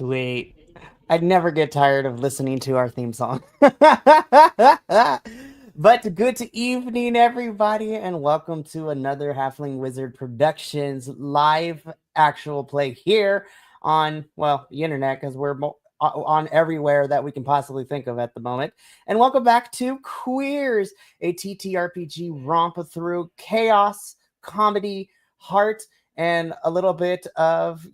Sweet. I'd never get tired of listening to our theme song. But good evening, everybody, and welcome to another Halfling Wizard Productions live actual play here on, well, the internet, because we're on everywhere that we can possibly think of at the moment. And welcome back to QUEERZ, a TTRPG romp through chaos, comedy, heart, and a little bit of,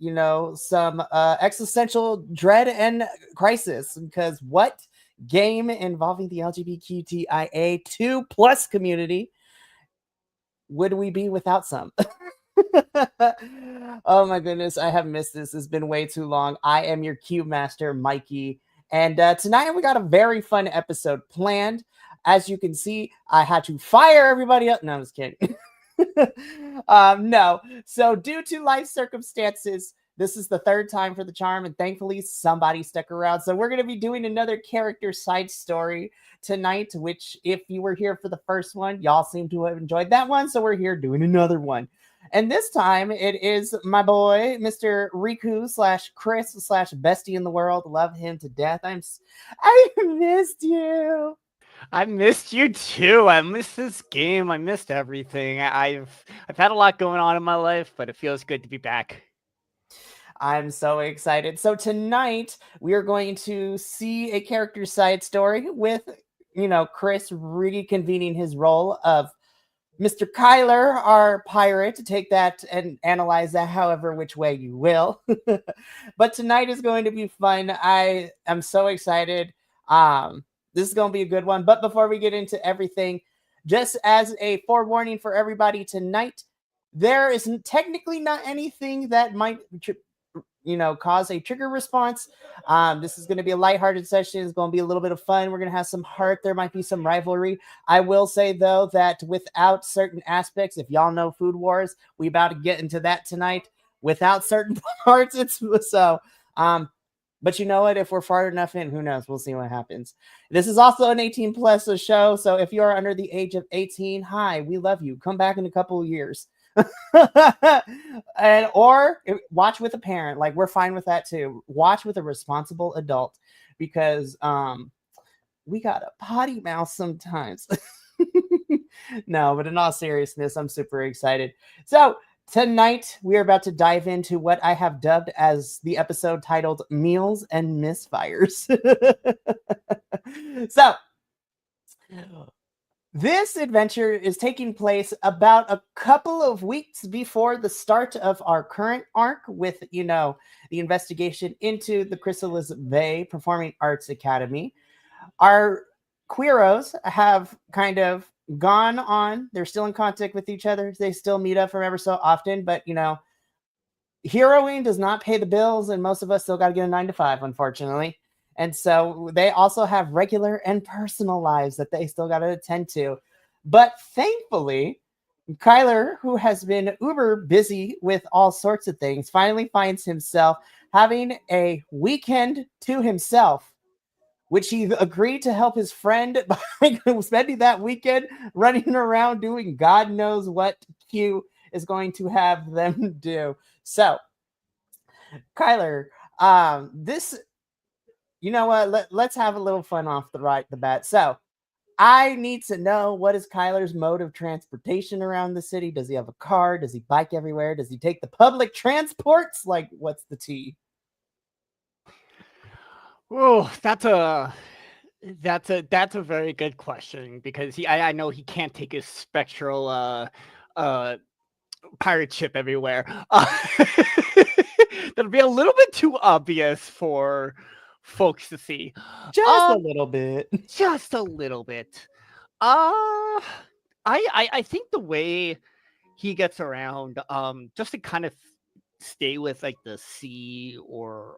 some existential dread and crisis. Because what game involving the LGBTQIA2 plus community would we be without some? Oh my goodness, I have missed this. It's been way too long. I am your Cube Master, Mikey. And tonight we got a very fun episode planned. As you can see, I had to fire everybody up. No, I'm just kidding. No. So due to life circumstances, this is the third time for the charm, and thankfully somebody stuck around. So we're going to be doing another character side story tonight, which if you were here for the first one, y'all seem to have enjoyed that one. So we're here doing another one. And this time it is my boy, Mr. Riku slash Chris slash bestie in the world. Love him to death. I missed you. I missed you too. I missed this game. I missed everything. I've had a lot going on in my life, but it feels good to be back. I'm so excited. So tonight we are going to see a character side story with, Chris reconvening his role of Mr. Kyler, our pirate, to take that and analyze that however which way you will. But tonight is going to be fun. I am so excited. This is going to be a good one. But before we get into everything, just as a forewarning for everybody tonight, there is technically not anything that might, cause a trigger response. This is going to be a lighthearted session. It's going to be a little bit of fun. We're going to have some heart. There might be some rivalry. I will say, though, that without certain aspects, if y'all know Food Wars, we about to get into that tonight. Without certain parts, it's so... But you know what? If we're far enough in, who knows? We'll see what happens. This is also an 18 plus show. So if you are under the age of 18, hi, we love you. Come back in a couple of years. or watch with a parent. Like, we're fine with that too. Watch with a responsible adult, because we got a potty mouth sometimes. No, but in all seriousness, I'm super excited. So tonight, we are about to dive into what I have dubbed as the episode titled Meals and Misfires. So, this adventure is taking place about a couple of weeks before the start of our current arc with, the investigation into the Chrysalis Bay Performing Arts Academy. Our Queeros have kind of gone on. They're still in contact with each other. They still meet up from ever so often, but heroing does not pay the bills, and most of us still got to get a 9 to 5, unfortunately. And so they also have regular and personal lives that they still got to attend to. But thankfully, Kyler, who has been uber busy with all sorts of things, finally finds himself having a weekend to himself, which he agreed to help his friend by spending that weekend running around doing God knows what Q is going to have them do. So, Kyler, this, you know what? Let's have a little fun off the bat. So, I need to know, what is Kyler's mode of transportation around the city? Does he have a car? Does he bike everywhere? Does he take the public transports? Like, what's the tea? Oh, that's a very good question, because I know he can't take his spectral pirate ship everywhere. That'll be a little bit too obvious for folks to see. Just a little bit. Just a little bit. I think the way he gets around, just to kind of stay with like the sea or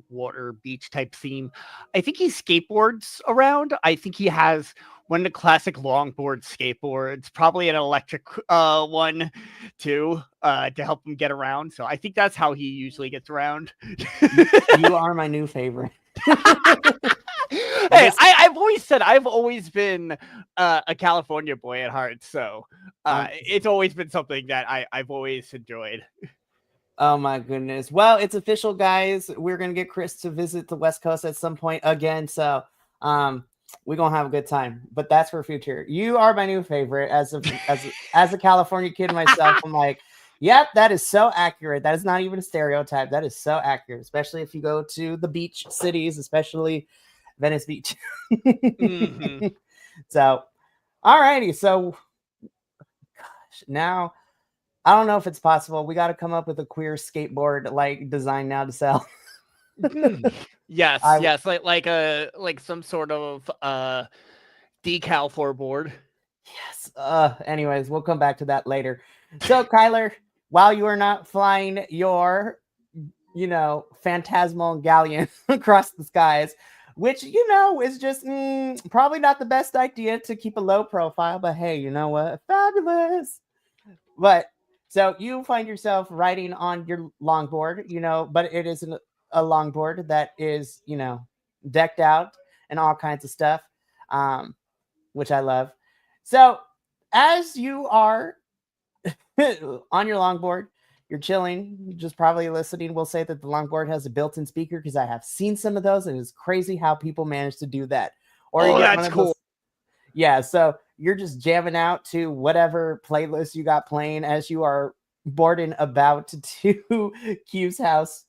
water beach type theme, I think he skateboards around. I think he has one of the classic longboard skateboards, probably an electric one too, to help him get around. So I think that's how he usually gets around. You are my new favorite. Hey, I've always said I've always been a California boy at heart, so it's always been something that I've always enjoyed. Oh my goodness. Well, it's official, guys. We're gonna get Chris to visit the West Coast at some point again. So um we're gonna have a good time. But that's for future. You are my new favorite as a California kid myself. I'm like, yep, that is so accurate. That is not even a stereotype. That is so accurate, especially if you go to the beach cities, especially Venice Beach. Hmm. So alrighty. So now I don't know if it's possible. We got to come up with a queer skateboard like design now to sell. Yes, I yes, like some sort of decal for board. yes. Anyways, we'll come back to that later. So, Kyler, while you are not flying your, phantasmal galleon across the skies, which is just probably not the best idea to keep a low profile. But hey, you know what? Fabulous. But so you find yourself riding on your longboard, but it isn't a longboard that is, decked out and all kinds of stuff, which I love. So as you are on your longboard, you're chilling, just probably listening. We'll say that the longboard has a built-in speaker because I have seen some of those, and it's crazy how people manage to do that. Or you Oh, get one that's of those. cool. Yeah, so you're just jamming out to whatever playlist you got playing as you are boarding about to Q's house.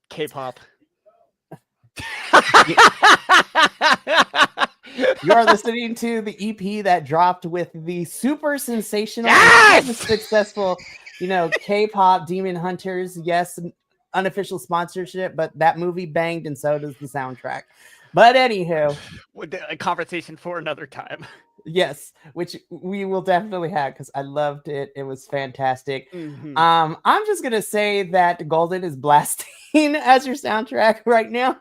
K-pop. You are listening to the EP that dropped with the super sensational and kind of Yes! successful, K-pop Demon Hunters. Yes, unofficial sponsorship, but that movie banged, and so does the soundtrack. But anywho, A conversation for another time. yes, which we will definitely have because I loved it. It was fantastic. Hmm. I'm just gonna say that Golden is blasting as your soundtrack right now.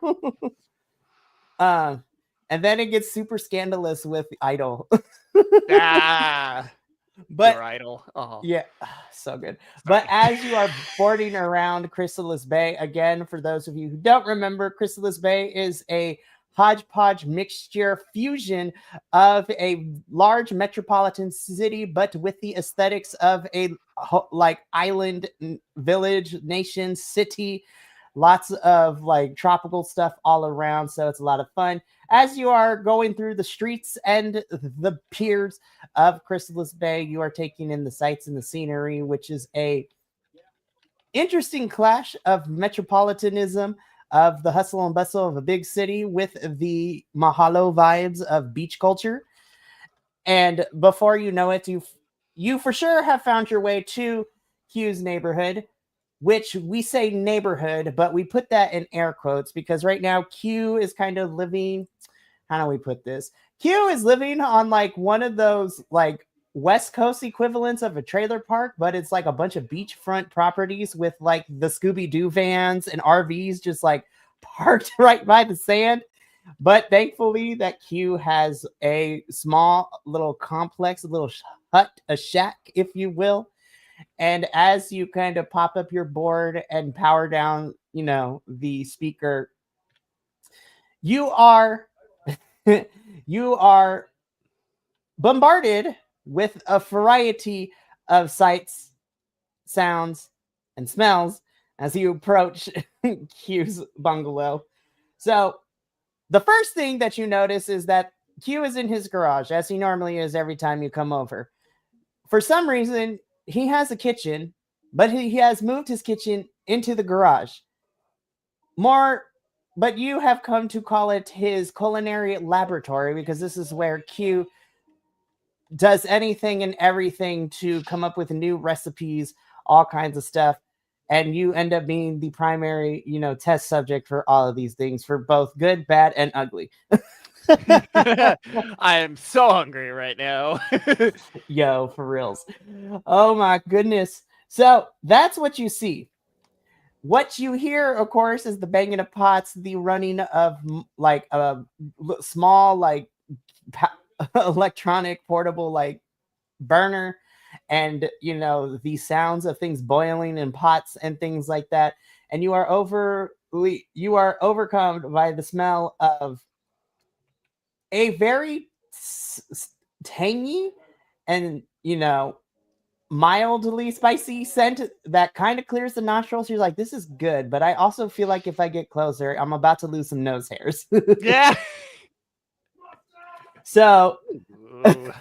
um, and then it gets super scandalous with Idol. Ah, But your idol. Oh, yeah, so good. But sorry. as you are boarding around Chrysalis Bay, again, for those of you who don't remember, Chrysalis Bay is a hodgepodge mixture fusion of a large metropolitan city, but with the aesthetics of a like island village, nation, city. Lots of like tropical stuff all around. So it's a lot of fun. As you are going through the streets and the piers of Chrysalis Bay, you are taking in the sights and the scenery, which is a interesting clash of metropolitanism, of the hustle and bustle of a big city with the mahalo vibes of beach culture. And before you know it, you for sure have found your way to Q's neighborhood, which we say neighborhood, but we put that in air quotes because right now Q is kind of living. How do we put this? Q is living on like one of those like West Coast equivalents of a trailer park, but it's like a bunch of beachfront properties with like the Scooby Doo vans and RVs just like parked right by the sand. But thankfully, that Q has a small little complex, a little hut, a shack, if you will. And as you kind of pop up your board and power down, the speaker, you are you are bombarded with a variety of sights, sounds, and smells as you approach Q's bungalow. So, the first thing that you notice is that Q is in his garage, as he normally is every time you come over. For some reason, he has a kitchen, but he has moved his kitchen into the garage. More, but you have come to call it his culinary laboratory because this is where Q does anything and everything to come up with new recipes, all kinds of stuff. And you end up being the primary, test subject for all of these things for both good, bad, and ugly. I am so hungry right now. Yo, for reals. Oh my goodness. So that's what you see. What you hear, of course, is the banging of pots, the running of like a small, like electronic portable, like burner, and the sounds of things boiling in pots and things like that. And you are overcome by the smell of a very tangy and mildly spicy scent that kind of clears the nostrils. You're like, this is good, but I also feel like if I get closer, I'm about to lose some nose hairs. Yeah. So, Ooh.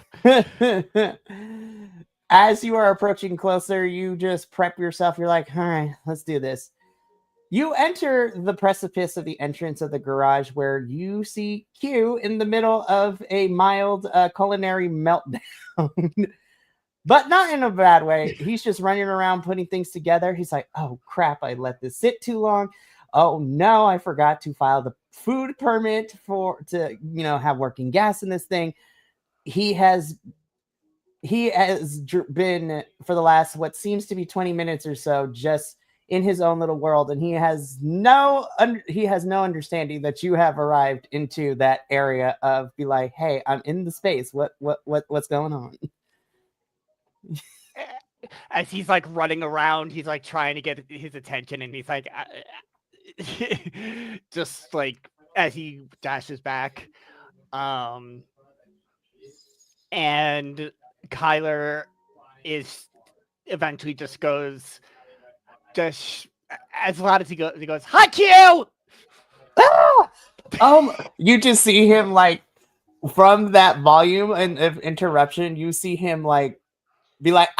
as you are approaching closer, you just prep yourself. You're like, all right, let's do this. You enter the precipice of the entrance of the garage where you see Q in the middle of a mild culinary meltdown. But not in a bad way. He's just running around putting things together. He's like, oh crap, I let this sit too long. Oh no, I forgot to file the food permit to have working gas in this thing. He has been for the last what seems to be 20 minutes or so just in his own little world, and he has no understanding that you have arrived into that area of be like, hey, I'm in the space. What's going on? As he's like running around, he's like trying to get his attention, and he's like, just like as he dashes back, and Kyler is eventually just goes, just as loud as he goes, "Hi, Q!" You just see him like from that volume and of interruption. You see him like be like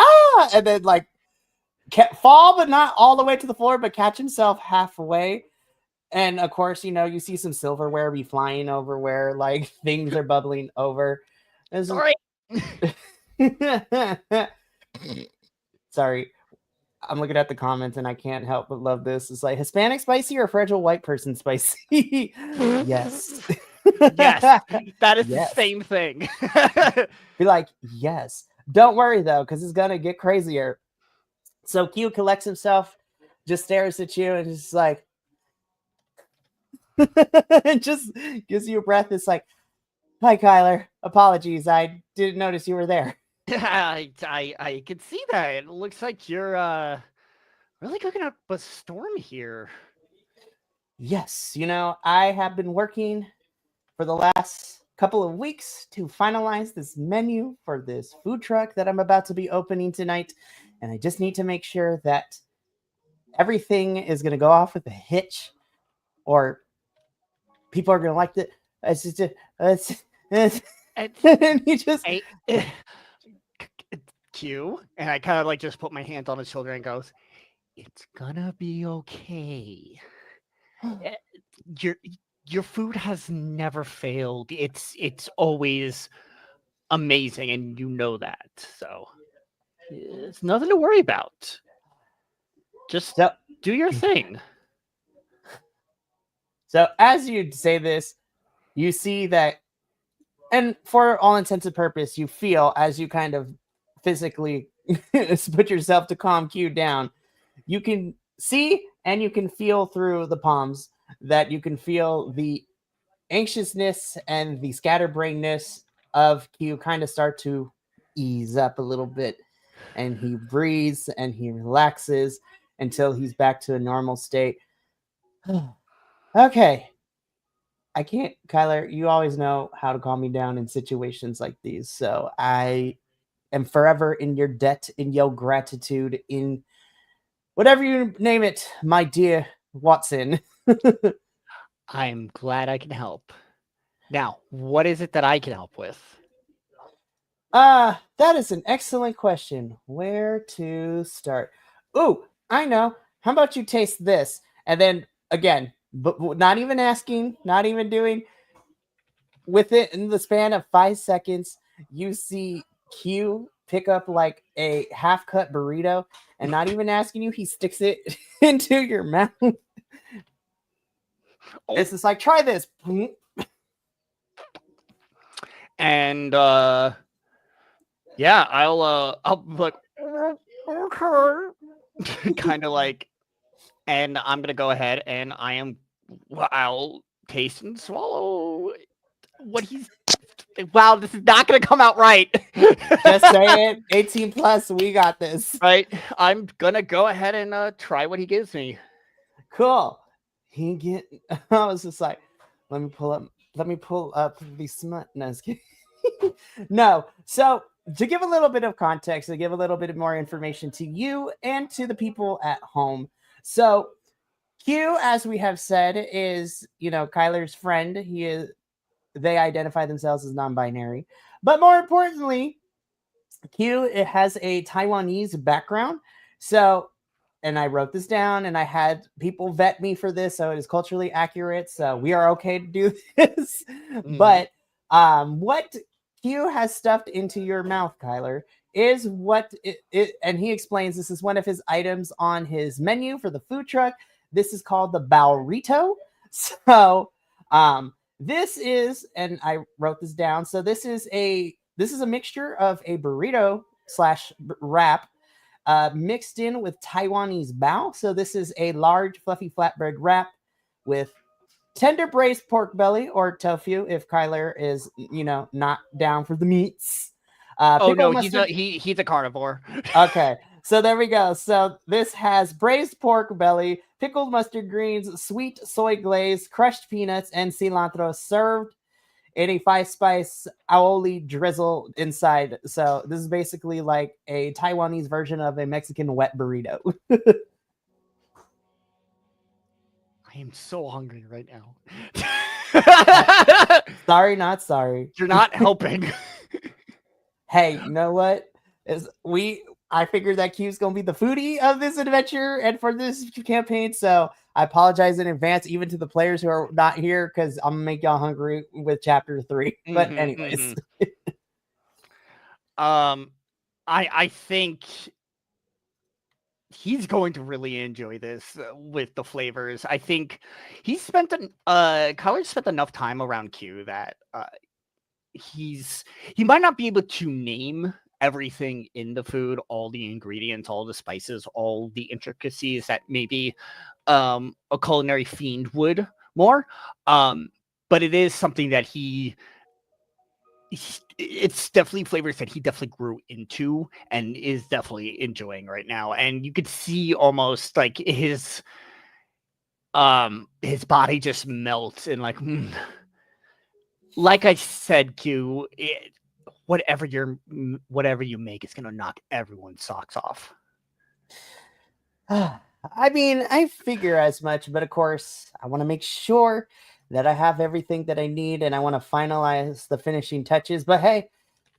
and then like fall, but not all the way to the floor, but catch himself halfway. And of course, you see some silverware be flying over where like things are bubbling over. Sorry. Sorry. I'm looking at the comments and I can't help but love this. It's like Hispanic spicy or fragile white person spicy? Yes. Yes, that is Yes. the same thing. Be like, yes. Don't worry though, because it's gonna get crazier. So Q collects himself, just stares at you, and is like, and just gives you a breath. It's like, hi, Kyler. Apologies, I didn't notice you were there. I can see that. It looks like you're really cooking up a storm here. Yes, I have been working for the last couple of weeks to finalize this menu for this food truck that I'm about to be opening tonight. And I just need to make sure that everything is going to go off with a hitch, or people are going to like it. And he just Q, and I kind of like just put my hand on his shoulder and goes, "It's gonna be okay. Your food has never failed. It's always amazing, and you know that. So it's nothing to worry about. Just do your thing." So as you say this, you see that, and for all intents and purpose, you feel as you kind of physically put yourself to calm Q down, you can see and you can feel through the palms that you can feel the anxiousness and the scatterbrainness of Q kind of start to ease up a little bit. And he breathes and he relaxes until he's back to a normal state. Okay. I can't, Kyler, you always know how to calm me down in situations like these. So I am forever in your debt, in your gratitude, in whatever you name it, my dear Watson. I'm glad I can help. Now, what is it that I can help with? That is an excellent question. Where to start? Ooh, I know. How about you taste this? And then again, but not even asking, not even doing. With it in the span of 5 seconds, you see Q pick up like a half-cut burrito, and not even asking you, he sticks it into your mouth. It's just like, try this. And yeah, I'll like kind of like, and I'm gonna go ahead and I'll taste and swallow what he's. Wow, this is not gonna come out right. Just say it. 18 plus, we got this. Right, I'm gonna go ahead and try what he gives me. Cool. I was just like, let me pull up the smut. No, no. So to give a little bit of context, to give a little bit more information to you and to the people at home. So Q, as we have said, is Kyler's friend. They identify themselves as non-binary, but more importantly, Q, it has a Taiwanese background. So, and I wrote this down, and I had people vet me for this, so it is culturally accurate. So we are okay to do this. But what Q has stuffed into your mouth, Kyler, is what and he explains this is one of his items on his menu for the food truck. This is called the burrito. So, this is, and I wrote this down. So this is a mixture of a burrito slash wrap mixed in with Taiwanese bao. So this is a large fluffy flatbread wrap with tender braised pork belly or tofu if Kyler is not down for the meats. Oh no, he's a carnivore. Okay, so there we go. So this has braised pork belly, pickled mustard greens, sweet soy glaze, crushed peanuts, and cilantro served in a 5-spice aioli drizzle inside. So this is basically like a Taiwanese version of a Mexican wet burrito. I am so hungry right now. Sorry, not sorry. You're not helping. Hey, you know what? I figured that Q's gonna be the foodie of this adventure and for this campaign, so I apologize in advance, even to the players who are not here, because I'm gonna make y'all hungry with chapter 3. But anyways, I think he's going to really enjoy this with the flavors. I think Kyler spent enough time around Q that he might not be able to name everything in the food, all the ingredients, all the spices, all the intricacies that maybe a culinary fiend would more. But it is something that it's definitely flavors that he definitely grew into and is definitely enjoying right now. And you could see almost like his body just melts and like I said, Q, whatever you make is gonna knock everyone's socks off. I mean, I figure as much, but of course, I want to make sure that I have everything that I need, and I want to finalize the finishing touches. But hey,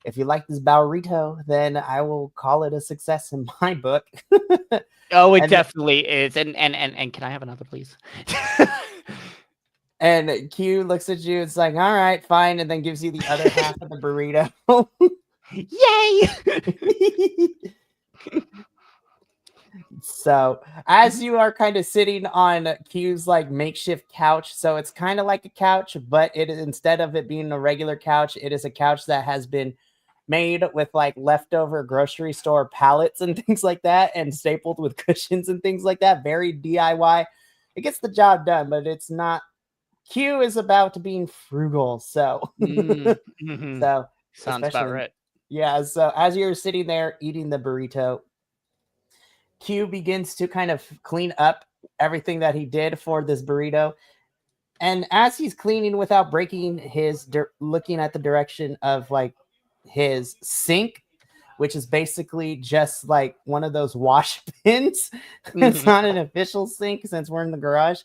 if you like this burrito, then I will call it a success in my book. Oh, it definitely is. And can I have another, please? And Q looks at you. It's like, all right, fine, and then gives you the other half of the burrito. Yay! So as you are kind of sitting on Q's like makeshift couch, so it's kind of like a couch, but it is, instead of it being a regular couch, it is a couch that has been made with like leftover grocery store pallets and things like that, and stapled with cushions and things like that. Very DIY. It gets the job done, but it's not. Q is about being frugal, so so sounds about right. Yeah. So as you're sitting there eating the burrito, Q begins to kind of clean up everything that he did for this burrito. And as he's cleaning without breaking looking at the direction of like his sink, which is basically just like one of those wash bins. It's not an official sink since we're in the garage.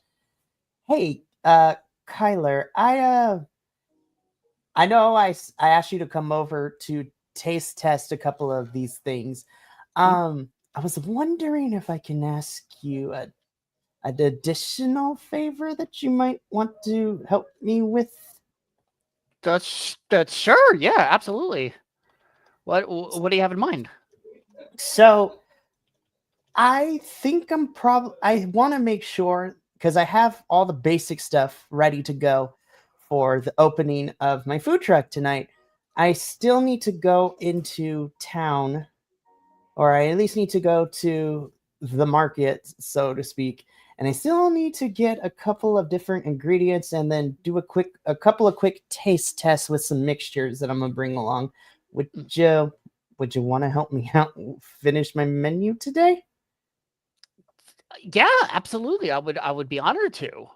Hey, Kyler, I know I asked you to come over to taste test a couple of these things. I was wondering if I can ask you an additional favor that you might want to help me with. That's sure. Yeah, absolutely. What do you have in mind? So I think I want to make sure, because I have all the basic stuff ready to go for the opening of my food truck tonight. I still need to go into town, or I at least need to go to the market, so to speak. And I still need to get a couple of different ingredients and then do a couple of quick taste tests with some mixtures that I'm gonna bring along. Would you want to help me out finish my menu today? Yeah, absolutely. I would be honored to.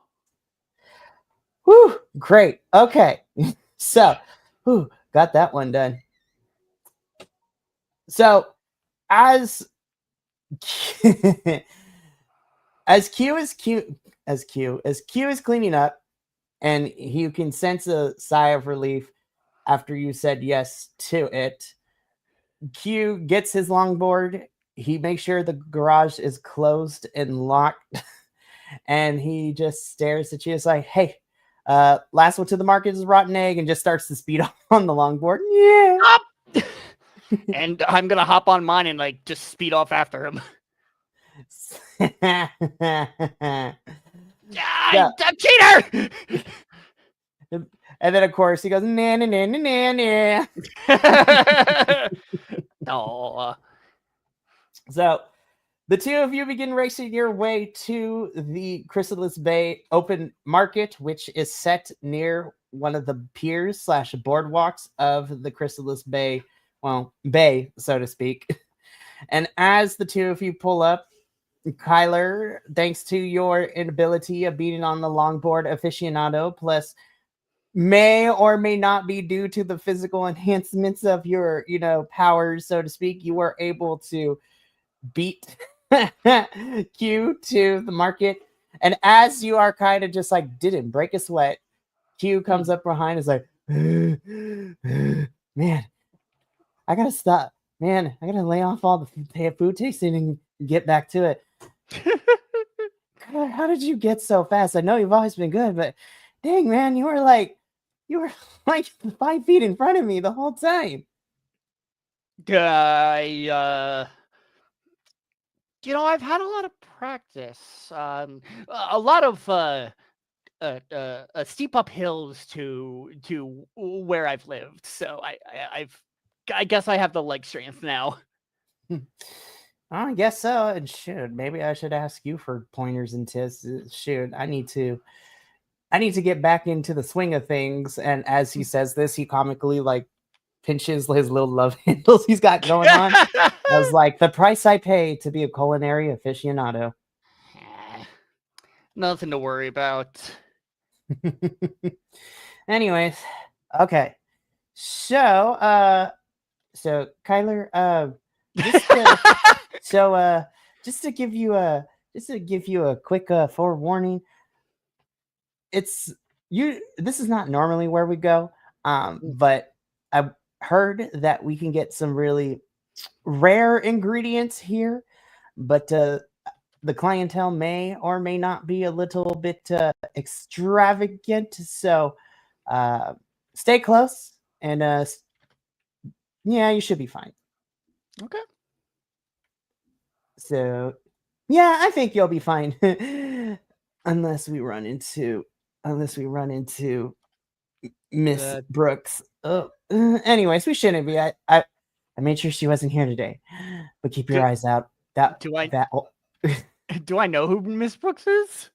Whew, great. Okay. So, got that one done. So as as Q is Q as Q is cleaning up, and you can sense a sigh of relief after you said yes to it. Q gets his longboard. He makes sure the garage is closed and locked, and he just stares at you. It's like, hey, last one to the market is a rotten egg, and just starts to speed off on the longboard. Yeah. Up! And I'm gonna hop on mine and like just speed off after him. Yeah. I'm cheater! And then of course he goes nah nah nah nah nah nah. Oh, So the two of you begin racing your way to the Chrysalis Bay open market, which is set near one of the piers slash boardwalks of the Chrysalis Bay, well, bay, so to speak. And as the two of you pull up, Kyler, thanks to your inability of being on the longboard aficionado, plus may or may not be due to the physical enhancements of your, powers, so to speak, you were able to beat Q to the market. And as you are kind of just like didn't break a sweat, Q comes up behind, is like, man, I gotta stop. Man, I gotta lay off all the food tasting and get back to it. God, how did you get so fast? I know you've always been good, but dang, man, you were like 5 feet in front of me the whole time. I've had a lot of practice. A lot of steep up hills to where I've lived. So I guess I have the leg strength now. I guess so. And shoot, maybe I should ask you for pointers and tips. Shoot, I need to get back into the swing of things. And as he says this, he comically like pinches his little love handles he's got going on. I was like, the price I pay to be a culinary aficionado. Nothing to worry about. Anyways, okay. So Kyler, just just to give you a quick forewarning, it's you this is not normally where we go, but I heard that we can get some really rare ingredients here, but the clientele may or may not be a little bit extravagant, so stay close, and yeah, you should be fine. Okay. So yeah, I think you'll be fine. unless we run into Miss Brooks. Oh, anyways, we shouldn't be. I made sure she wasn't here today, but keep your eyes out. Do I know who Miss Brooks is?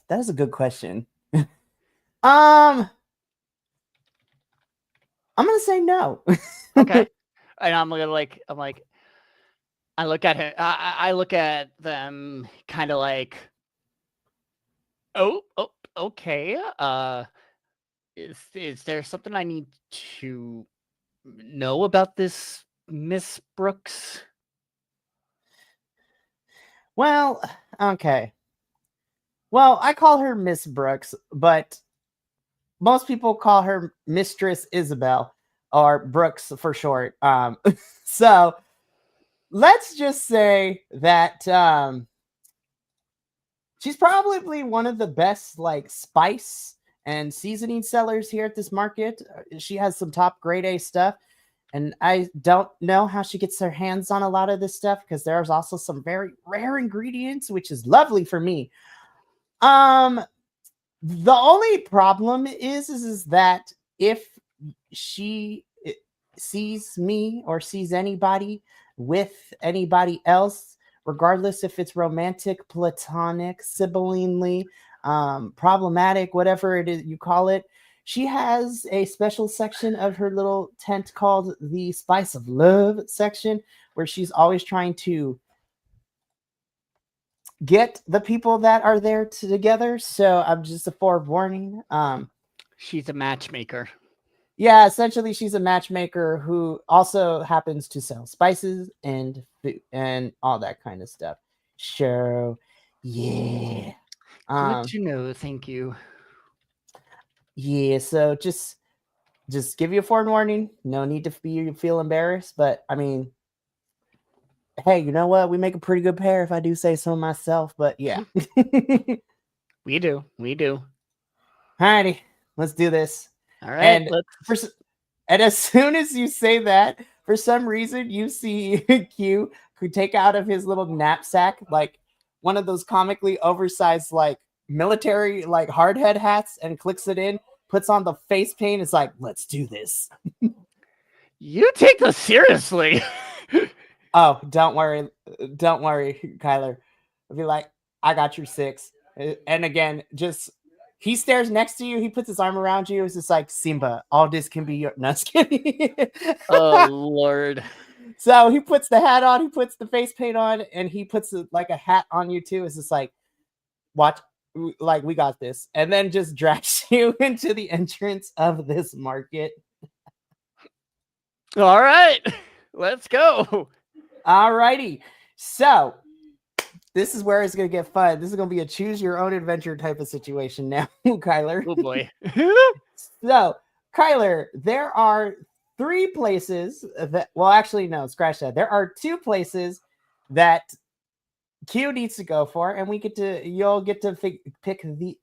That is a good question. I'm gonna say no. Okay. And I'm like, I look at him. I look at them, kind of like, oh, okay. Is there something I need to know about this Miss Brooks? Well, okay. Well, I call her Miss Brooks, but most people call her Mistress Isabel, or Brooks for short. So let's just say that she's probably one of the best like spice and seasoning sellers here at this market. She has some top grade A stuff, and I don't know how she gets her hands on a lot of this stuff because there's also some very rare ingredients, which is lovely for me. The only problem is that if she sees me or sees anybody with anybody else, regardless if it's romantic, platonic, sibyllinely, problematic, whatever it is you call it, she has a special section of her little tent called the Spice of Love section, where she's always trying to get the people that are there together. So I'm just a forewarning. She's a matchmaker. Yeah, essentially, she's a matchmaker who also happens to sell spices and food and all that kind of stuff. Sure, yeah. Good Um, to know. Thank you. yeah. So just give you a forewarning. No need to feel embarrassed, but I mean, hey, you know what? We make a pretty good pair, if I do say so myself. But yeah. We do. We do. Alrighty, let's do this. All right. And for Let's. s- and as soon as you say that, for some reason you see Q who take out of his little knapsack like one of those comically oversized like military like hard head hats and clicks it in, puts on the face paint. It's like, let's do this. You take this seriously. Oh, don't worry, Kyler. I'll be like, I got your six. And again, just he stares next to you. He puts his arm around you. It's just like Simba. All this can be your. No, just kidding. Oh Lord. So he puts the hat on. He puts the face paint on, and he puts like a hat on you too. It's just like, watch, like we got this, and then just drags you into the entrance of this market. All right. Let's go. Alrighty. So this is where it's gonna get fun. This is gonna be a choose your own adventure type of situation now, Kyler. Oh boy. So, Kyler, there are three places that, well, actually, no, scratch that. There are two places that Q needs to go for, and you'll get to pick the,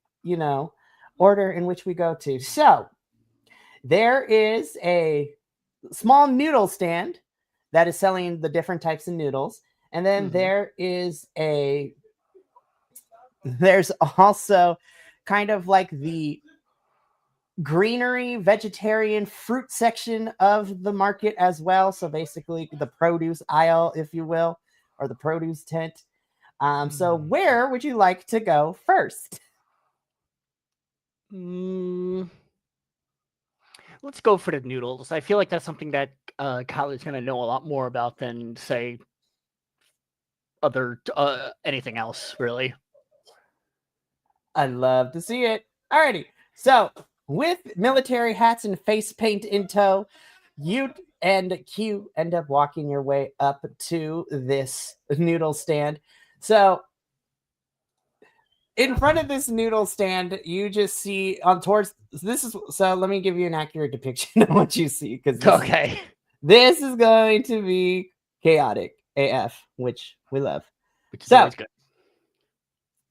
order in which we go to. So, there is a small noodle stand that is selling the different types of noodles. And then there's also kind of like the greenery vegetarian fruit section of the market as well. So basically the produce aisle, if you will, or the produce tent. So where would you like to go first? Let's go for the noodles. I feel like that's something that Kyler's going to know a lot more about than, say, other anything else, really. I'd love to see it. Alrighty. So with military hats and face paint in tow, you and Q end up walking your way up to this noodle stand. So in front of this noodle stand, you just see on towards this is so let me give you an accurate depiction of what you see because Okay. This is going to be chaotic AF, which we love. Which is So always good.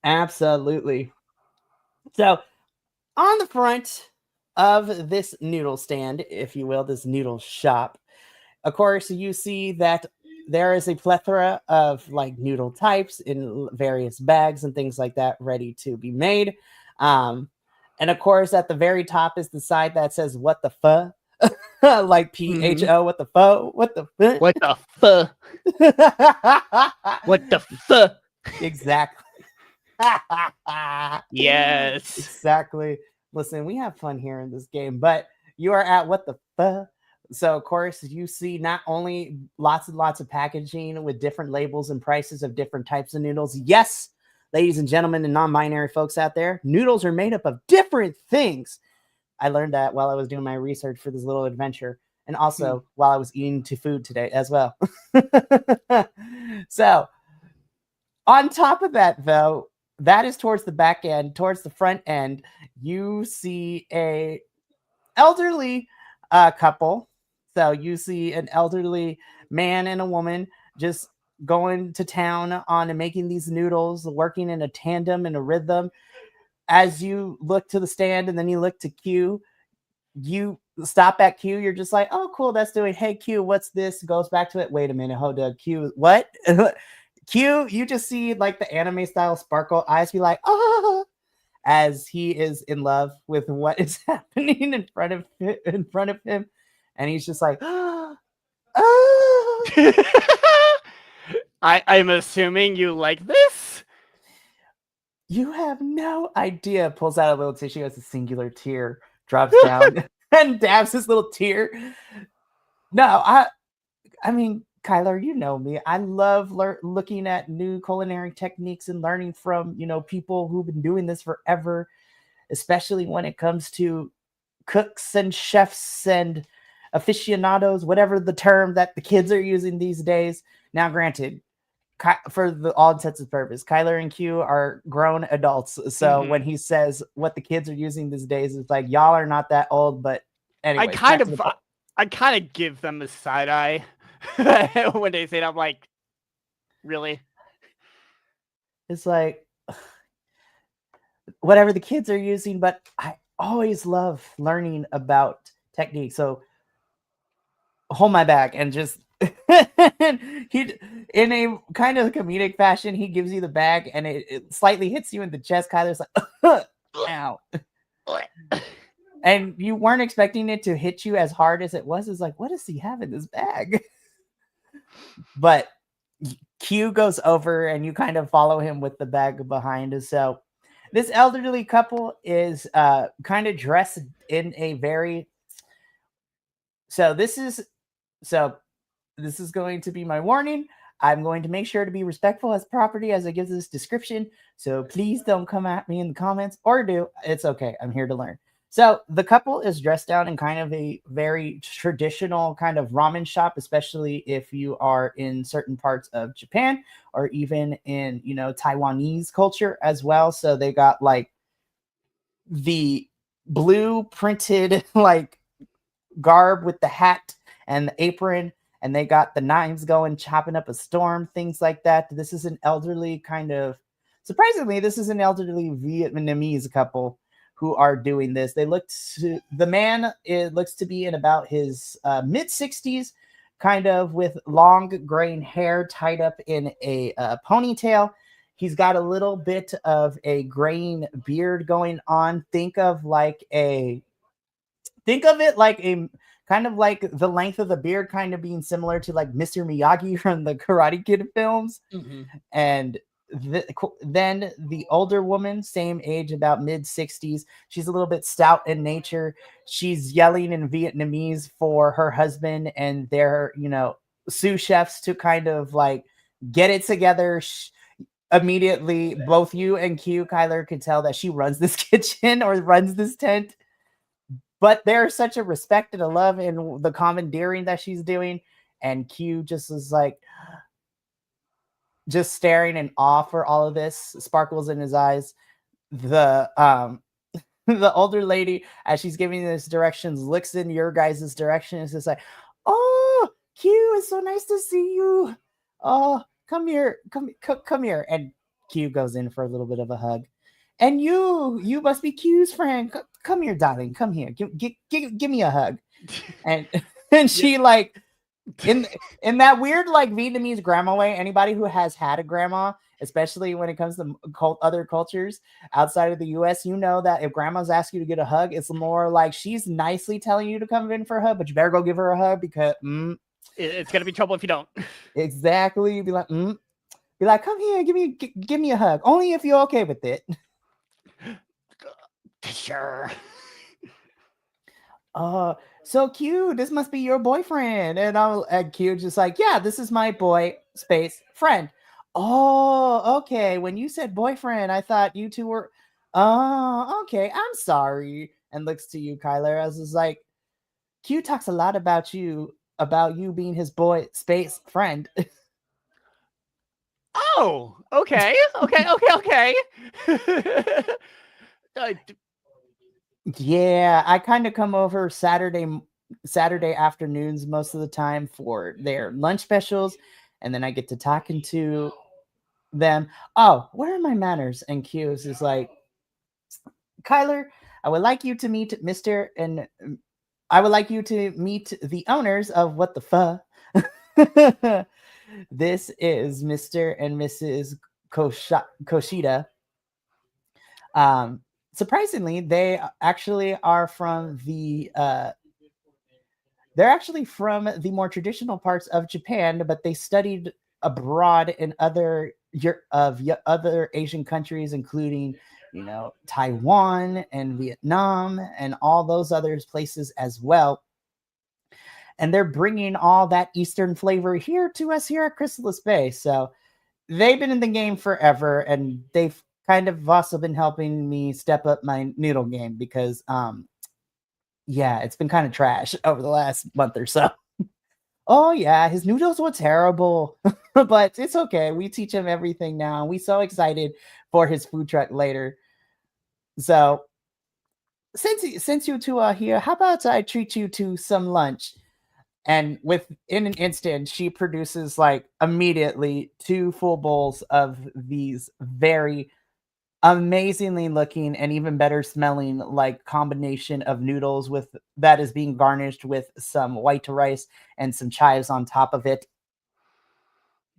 absolutely. So on the front of this noodle stand, if you will, this noodle shop, of course, you see that there is a plethora of like noodle types in various bags and things like that ready to be made. And of course, at the very top is the side that says "What the fuh," like PHO. What the fuh? What the fuh? What the fuh? What the fuh? Exactly. Yes. Exactly. Listen, we have fun here in this game, but you are at what the fuck? So of course you see not only lots and lots of packaging with different labels and prices of different types of noodles. Yes, ladies and gentlemen and non-binary folks out there, noodles are made up of different things. I learned that while I was doing my research for this little adventure, and also while I was eating to food today as well. So on top of that, though, that is towards the back end. Towards the front end, you see a elderly couple. So you see an elderly man and a woman just going to town on making these noodles, working in a tandem and a rhythm. As you look to the stand and then you look to Q, you stop at Q. You're just like, oh, cool, that's doing. Hey, Q, what's this? Goes back to it. Wait a minute, hold up, Q, what? Q, you just see like the anime style sparkle eyes be like, oh, as he is in love with what is happening in front of him, and he's just like, oh. I'm assuming you like this. You have no idea. Pulls out a little tissue as a singular tear drops down and dabs his little tear. No, I mean, Kyler, you know me. I love looking at new culinary techniques and learning from, people who've been doing this forever, especially when it comes to cooks and chefs and aficionados, whatever the term that the kids are using these days. Now, granted, for the all intents and purposes, Kyler and Q are grown adults. So when he says what the kids are using these days, it's like y'all are not that old. But anyway, I kind of give them a side eye when they say that. I'm like, really? It's like whatever the kids are using, but I always love learning about technique. So hold my bag and just he, in a kind of comedic fashion, he gives you the bag and it slightly hits you in the chest. Kyler's like, ow. And you weren't expecting it to hit you as hard as it was. It's like, what does he have in this bag? But Q goes over and you kind of follow him with the bag behind. So this elderly couple is kind of dressed in a very... So this is going to be my warning. I'm going to make sure to be respectful as property as I give this description. So please don't come at me in the comments, or do. It's okay. I'm here to learn. So the couple is dressed down in kind of a very traditional kind of ramen shop, especially if you are in certain parts of Japan or even in, Taiwanese culture as well. So they got like the blue printed like garb with the hat and the apron, and they got the knives going, chopping up a storm, things like that. This is an elderly surprisingly, this is an elderly Vietnamese couple who are doing this. The man, it looks to be in about his mid 60s, kind of with long graying hair tied up in a ponytail. He's got a little bit of a graying beard going on. Think of it like a kind of like the length of the beard kind of being similar to like Mr. Miyagi from the Karate Kid films. And then the older woman, same age, about mid 60s. She's a little bit stout in nature. She's yelling in Vietnamese for her husband and their, sous chefs to kind of like get it together. Immediately, both you and Kyler, could tell that she runs this kitchen or runs this tent. But there's such a respect and a love in the commandeering that she's doing. And Q just is like, just staring in awe for all of this, sparkles in his eyes. The the older lady, as she's giving this directions, looks in your guys' direction and is just like, oh, Q, it's so nice to see you. Oh, come here. Come here. And Q goes in for a little bit of a hug. And you must be Q's friend. Come here, darling. Come here. Give me a hug. And she like in that weird like Vietnamese grandma way. Anybody who has had a grandma, especially when it comes to other cultures outside of the U.S., that if grandmas ask you to get a hug, it's more like she's nicely telling you to come in for a hug, but you better go give her a hug because it's gonna be trouble if you don't. Exactly. Be like, come here, give me a hug. Only if you're okay with it. Sure. So Q, this must be your boyfriend. And Q just like, yeah, this is my boy space friend. Oh, okay. When you said boyfriend, I thought you two were... Oh, okay. I'm sorry. And looks to you, Kyler, as is like, Q talks a lot about you being his boy space friend. Oh, okay. Yeah, I kind of come over Saturday afternoons most of the time for their lunch specials, and then I get to talking to them. Oh, where are my manners? And Q is like, Kyler, I would like you to meet I would like you to meet the owners of What the Fuh. This is Mr. and Mrs. Koshida. Surprisingly, they actually are from they're actually from the more traditional parts of Japan, but they studied abroad in other Asian countries, including Taiwan and Vietnam and all those other places as well. And they're bringing all that Eastern flavor here to us here at Chrysalis Bay. So they've been in the game forever, and they've kind of also been helping me step up my noodle game because Yeah, it's been kind of trash over the last month or so. Oh yeah, his noodles were terrible, but it's okay. We teach him everything now. We so excited for his food truck later. So since you two are here, how about I treat you to some lunch? And within an instant, she produces like immediately two full bowls of these very amazingly looking and even better smelling like combination of noodles with that is being garnished with some white rice and some chives on top of it.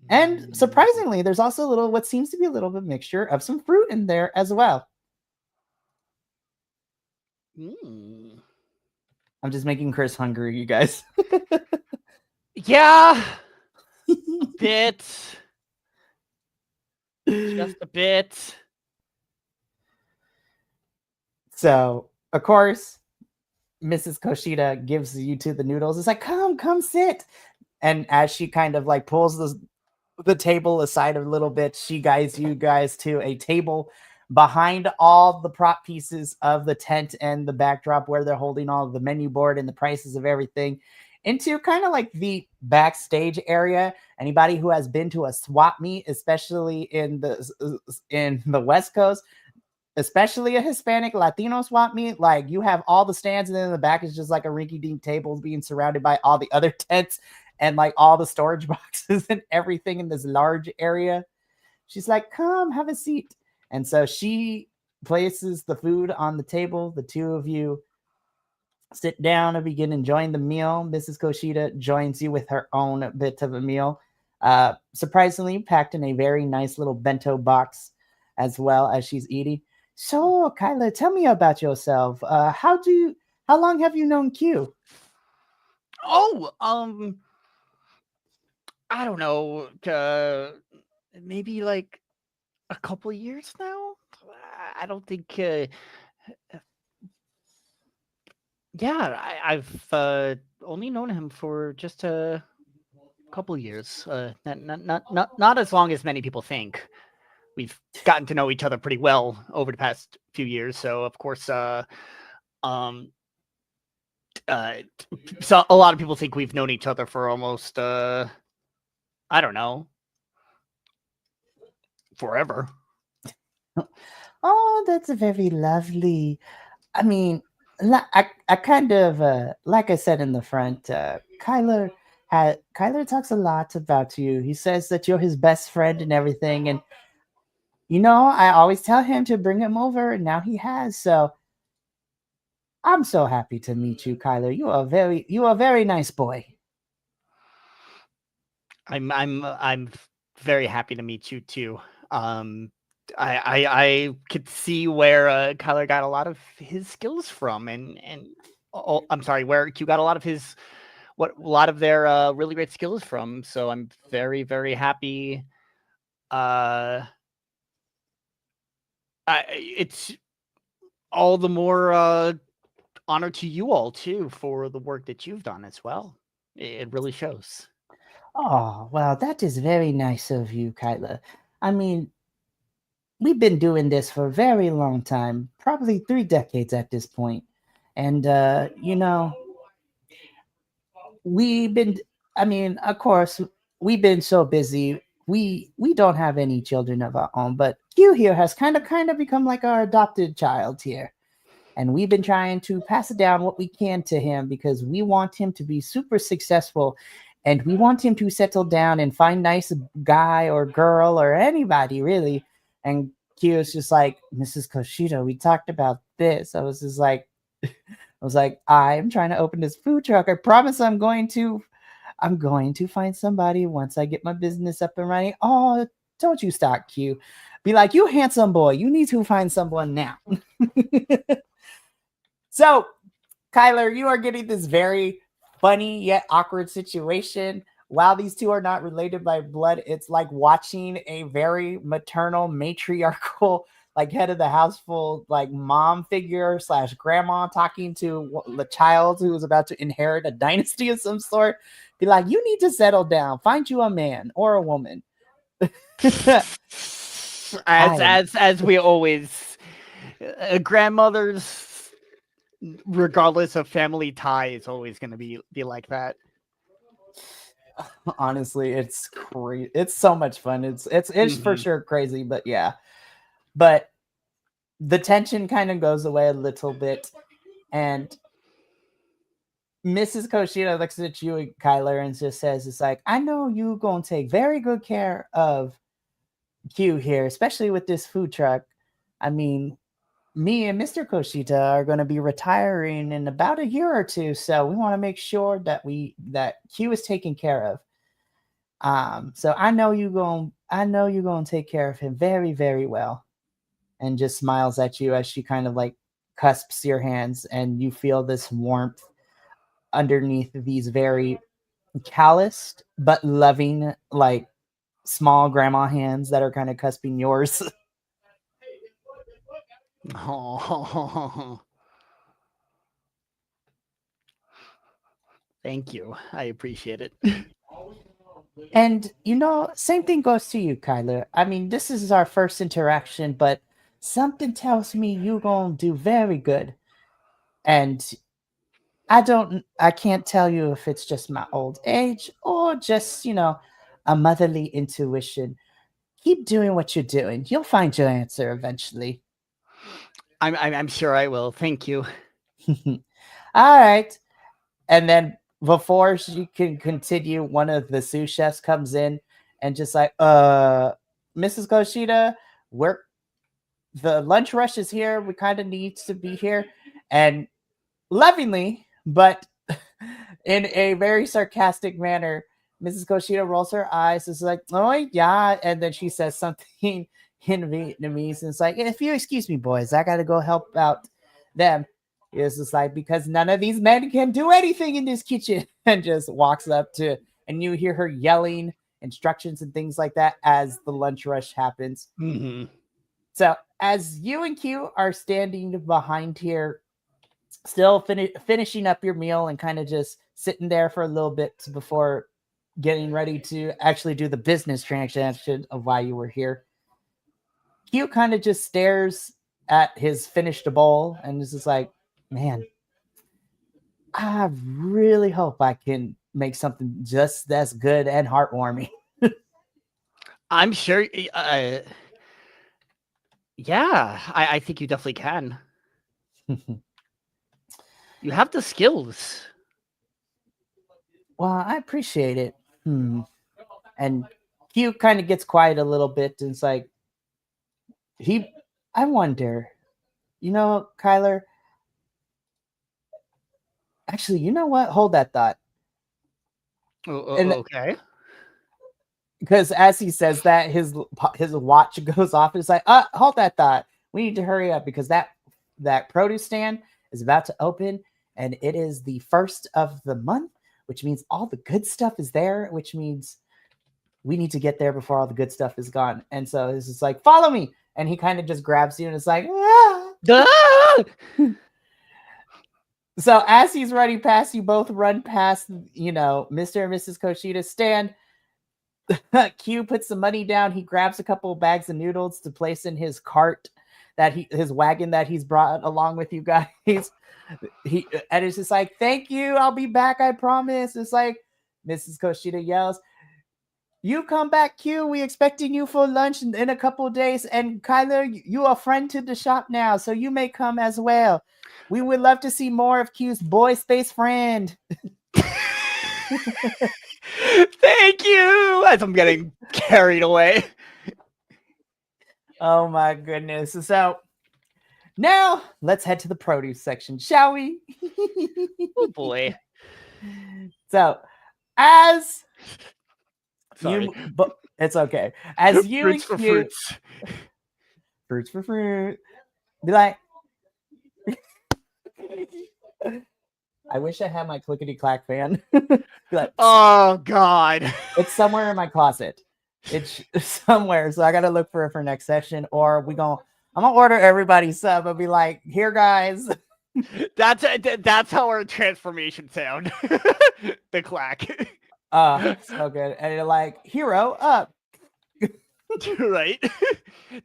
And surprisingly, there's also a little what seems to be a little bit mixture of some fruit in there as well. Mm. I'm just making Chris hungry, you guys. Yeah, a bit. Just a bit. So, of course, Mrs. Koshida gives you to the noodles. It's like, come sit. And as she kind of like pulls the table aside a little bit, she guides you guys to a table behind all the prop pieces of the tent and the backdrop where they're holding all of the menu board and the prices of everything into kind of like the backstage area. Anybody who has been to a swap meet, especially in the West Coast, especially a Hispanic Latino swap meet, like you have all the stands, and then in the back is just like a rinky dink tables being surrounded by all the other tents and like all the storage boxes and everything in this large area. She's like, come have a seat. And so she places the food on the table. The two of you sit down and begin enjoying the meal. Mrs. Koshida joins you with her own bit of a meal, surprisingly packed in a very nice little bento box as well as she's eating. So, Kyla, tell me about yourself. How long have you known Q? Oh, I don't know. Maybe like a couple years now. I don't think. Yeah, I've only known him for just a couple years. Not as long as many people think. We've gotten to know each other pretty well over the past few years. So of course, um, uh, so a lot of people think we've known each other for almost, I don't know, forever. Oh, that's very lovely. I mean, I kind of like I said in the front, Kyler talks a lot about you. He says that you're his best friend and everything, and I always tell him to bring him over, and now he has. So I'm so happy to meet you, Kyler. You are a very nice boy. I'm very happy to meet you too. Um, I could see where Kyler got a lot of his skills from, and oh, I'm sorry, where Q got a lot of his what a lot of their really great skills from. So I'm very happy. Uh, it's all the more honor to you all too for the work that you've done as well. It really shows. Oh, well, that is very nice of you, Kyler. I mean, we've been doing this for a very long time, probably 3 decades at this point. And we've been I mean, of course, we've been so busy. We don't have any children of our own, but Q here has kind of become like our adopted child here. And we've been trying to pass it down what we can to him because we want him to be super successful, and we want him to settle down and find nice guy or girl or anybody really. And Q is just like, Mrs. Koshida, we talked about this. I was like, I'm trying to open this food truck. I promise I'm going to find somebody once I get my business up and running. Oh, don't you stop, Q. Be like, you handsome boy, you need to find someone now. So, Kyler, you are getting this very funny yet awkward situation. While these two are not related by blood, it's like watching a very maternal, matriarchal, like head of the household, like mom figure slash grandma talking to the child who is about to inherit a dynasty of some sort. Be like, you need to settle down, find you a man or a woman. as I am as as we always grandmothers regardless of family tie, it's always going to be like that. Honestly, it's crazy. It's so much fun. It's for Mhm. sure crazy, but yeah. But the tension kind of goes away a little bit, and Mrs. Koshida looks at you and Kyler and just says, "It's like I know you gonna take very good care of Q here, especially with this food truck. I mean, me and Mr. Koshita are going to be retiring in about a year or two, so we want to make sure that Q is taken care of. So I know you're gonna take care of him very, very well." And just smiles at you as she kind of like cusps your hands, and you feel this warmth underneath these very calloused but loving, like small grandma hands that are kind of cusping yours. Oh, thank you. I appreciate it. And same thing goes to you, Kyler. I mean, this is our first interaction, but something tells me you're gonna do very good. And I can't tell you if it's just my old age or just, a motherly intuition. Keep doing what you're doing. You'll find your answer eventually. I'm sure I will. Thank you. All right. And then before she can continue, one of the sous chefs comes in and just like, Mrs. Koshida, we're the lunch rush is here. We kind of need to be here. And lovingly, but in a very sarcastic manner, Mrs. Koshida rolls her eyes. It's like, oh yeah, and then she says something in Vietnamese, and it's like, if you excuse me, boys, I gotta go help out them. It's just like because none of these men can do anything in this kitchen, and just walks up to, and you hear her yelling instructions and things like that as the lunch rush happens. Hmm. So as you and Q are standing behind here, still finishing up your meal and kind of just sitting there for a little bit before getting ready to actually do the business transaction of why you were here, Q kind of just stares at his finished bowl and is just like, man, I really hope I can make something just as good and heartwarming. I'm sure. Yeah, I think you definitely can. You have the skills. Well, I appreciate it. And Q kind of gets quiet a little bit and it's like, he, I wonder, Kyler, actually, you know what? Hold that thought. And Okay. because as he says that, his watch goes off. And it's like, hold that thought. We need to hurry up because that produce stand is about to open, and it is the first of the month, which means all the good stuff is there, which means we need to get there before all the good stuff is gone. And so it's just like, follow me. And he kind of just grabs you and it's like, ah! Ah! So as he's running past, you both run past, Mr. and Mrs. Koshita's stand. Q puts the money down. He grabs a couple of bags of noodles to place in his cart his wagon that he's brought along with you guys. And it's just like, thank you. I'll be back. I promise. It's like Mrs. Koshita yells, you come back, Q. We expecting you for lunch in a couple of days. And Kyler, you are a friend to the shop now, so you may come as well. We would love to see more of Q's boy space friend. Thank you. As I'm getting carried away. Oh my goodness. So now let's head to the produce section, shall we? Oh boy. So as Sorry. it's okay. As you Fruits and for Q, fruits for fruit, be like, I wish I had my clickety clack fan. Like, oh God. it's somewhere in my closet. It's somewhere, so I gotta look for it for next session. Or I'm gonna order everybody sub. I'll be like, here, guys. That's how our transformation sound. The clack. So good. And you're like, hero up. Right?